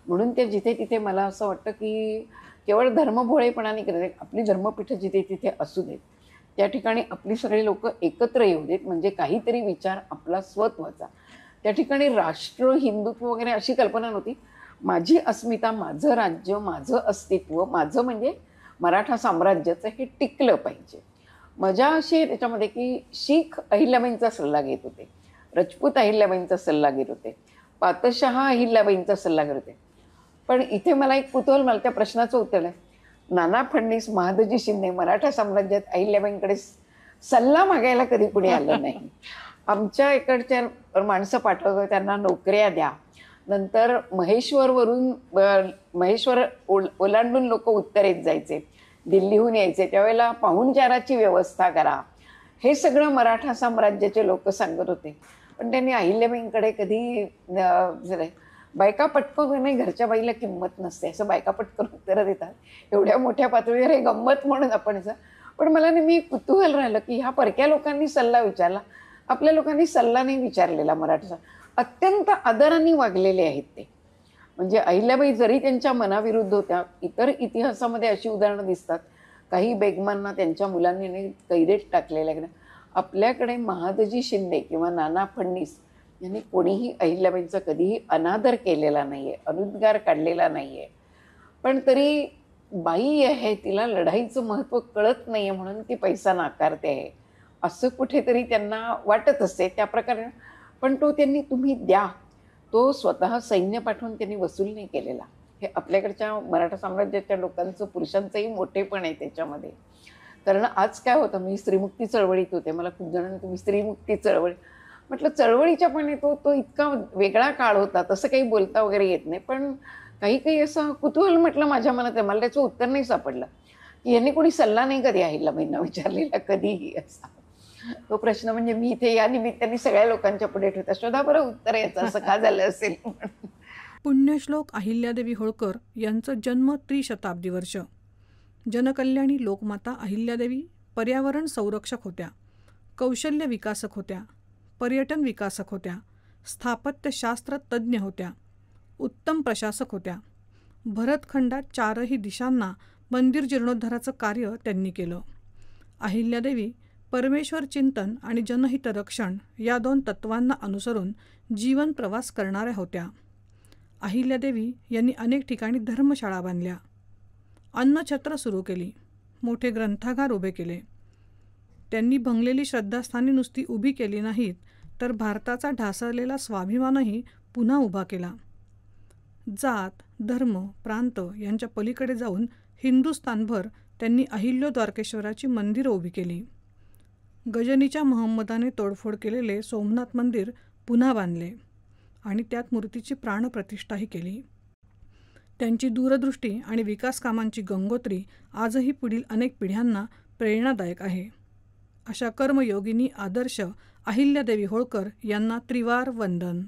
म्हणून ते जिथे तिथे मला असं वाटतं की केवळ धर्मभोळेपणाने करत, आपली धर्मपीठं जिथे तिथे असू देत, त्या ठिकाणी आपली सगळे लोक एकत्र येऊ देत, म्हणजे काहीतरी विचार आपला स्वत्वाचा. त्या ठिकाणी राष्ट्र, हिंदुत्व वगैरे अशी कल्पना नव्हती. माझी अस्मिता, माझं राज्य, माझं अस्तित्व, माझं म्हणजे मराठा साम्राज्याचं हे टिकलं पाहिजे. मजा अशी आहे त्याच्यामध्ये की शीख अहिल्याबाईंचा सल्ला घेत होते, रजपूत अहिल्याबाईंचा सल्ला घेत होते, पातशहा अहिल्याबाईंचा सल्ला घेत होते. पण इथे मला एक कुतूहल, मला त्या प्रश्नाचं उत्तर आहे, नाना फडणीस, महादजी शिंदे मराठा साम्राज्यात अहिल्याबाईंकडे सल्ला मागायला कधी कुणी आलं नाही. आमच्या इकडच्या माणसं पाठवतो, त्यांना नोकऱ्या द्या. नंतर महेश्वर ओलांडून लोक उत्तरेत जायचे, दिल्लीहून यायचे, त्यावेळेला पाहुणचाराची व्यवस्था करा, हे सगळं मराठा साम्राज्याचे लोक सांगत होते. पण त्यांनी अहिल्याबाईंकडे कधी बायका पटकन नाही, घरच्या बाईला किंमत नसते असं बायका पटकन उत्तरं देतात. एवढ्या मोठ्या पातळीवर हे गंमत म्हणून आपण. पण मला नेहमी कुतूहल राहिलं की ह्या परक्या लोकांनी सल्ला विचारला, आपल्या लोकांनी सल्ला नाही विचारलेला. मराठा अत्यंत आदराने वागलेले आहेत ते. म्हणजे अहिल्याबाई जरी त्यांच्या मनाविरुद्ध होत्या, इतर इतिहासामध्ये अशी उदाहरणं दिसतात, काही बेगमांना त्यांच्या मुलांनी कैदेत टाकलेल्या आहे. आपल्याकडे महादजी शिंदे किंवा नाना फडणीस यांनी कोणीही अहिल्याबाईंचा कधीही अनादर केलेला नाही आहे, अनुद्गार काढलेला नाही आहे. पण तरी बाई आहे, तिला लढाईचं महत्त्व कळत नाही आहे म्हणून ती पैसा नाकारते आहे असं कुठेतरी त्यांना वाटत असते त्या प्रकारे. पण तो त्यांनी तुम्ही द्या, तो स्वतः सैन्य पाठवून त्यांनी वसूल नाही केलेला. हे आपल्याकडच्या मराठा साम्राज्याच्या लोकांचं, पुरुषांचंही मोठेपण आहे त्याच्यामध्ये. कारण आज काय होतं, मी स्त्रीमुक्ती चळवळीत होते, मला खूप जणांनी तुम्ही स्त्रीमुक्ती चळवळी म्हटलं, चळवळीच्या पण तो इतका वेगळा काळ होता, तसं काही बोलता वगैरे येत नाही. पण काही असं कुतूहल म्हटलं माझ्या मनात आहे, मला त्याचं उत्तर नाही सापडलं की यांनी कोणी सल्ला नाही कधी अहिल्याबाईंना विचारलेला कधीही असा. तो प्रश्न म्हणजे मी इथे या निमित्ताने सगळ्या लोकांच्या पुढे ठेवता, शोधा बरं उत्तर याचं असं का झालं असेल. पुण्यश्लोक अहिल्यादेवी होळकर यांचं जन्म त्रिशताब्दी वर्ष. जनकल्याणी लोकमाता अहिल्यादेवी पर्यावरण संरक्षक होत्या, कौशल्य विकासक होत्या, पर्यटन विकासक होत्या, स्थापत्यशास्त्र तज्ज्ञ होत्या, उत्तम प्रशासक होत्या. भरतखंडात चारही दिशांना मंदिर जीर्णोद्धाराचं कार्य त्यांनी केलं. अहिल्यादेवी परमेश्वर चिंतन आणि जनहित रक्षण या दोन तत्वांना अनुसरून जीवन प्रवास करणाऱ्या होत्या. अहिल्यादेवी यांनी अनेक ठिकाणी धर्मशाळा बांधल्या, अन्नछत्र सुरू केली, मोठे ग्रंथागार उभे केले. त्यांनी भंगलेली श्रद्धास्थाने नुसती उभी केली नाहीत, तर भारताचा ढासळलेला स्वाभिमानही पुन्हा उभा केला. जात, धर्म, प्रांत यांच्या पलीकडे जाऊन हिंदुस्थानभर त्यांनी अहिल्याद्वारकेश्वराची मंदिरं उभी केली. गजनीच्या मोहम्मदाने तोडफोड केलेले सोमनाथ मंदिर पुन्हा बांधले आणि त्यात मूर्तीची प्राणप्रतिष्ठाही केली. त्यांची दूरदृष्टी आणि विकास कामांची गंगोत्री आजही पुढील अनेक पिढ्यांना प्रेरणादायक आहे. अशा कर्मयोगिनी आदर्श अहिल्यादेवी होळकर यांना त्रिवार वंदन.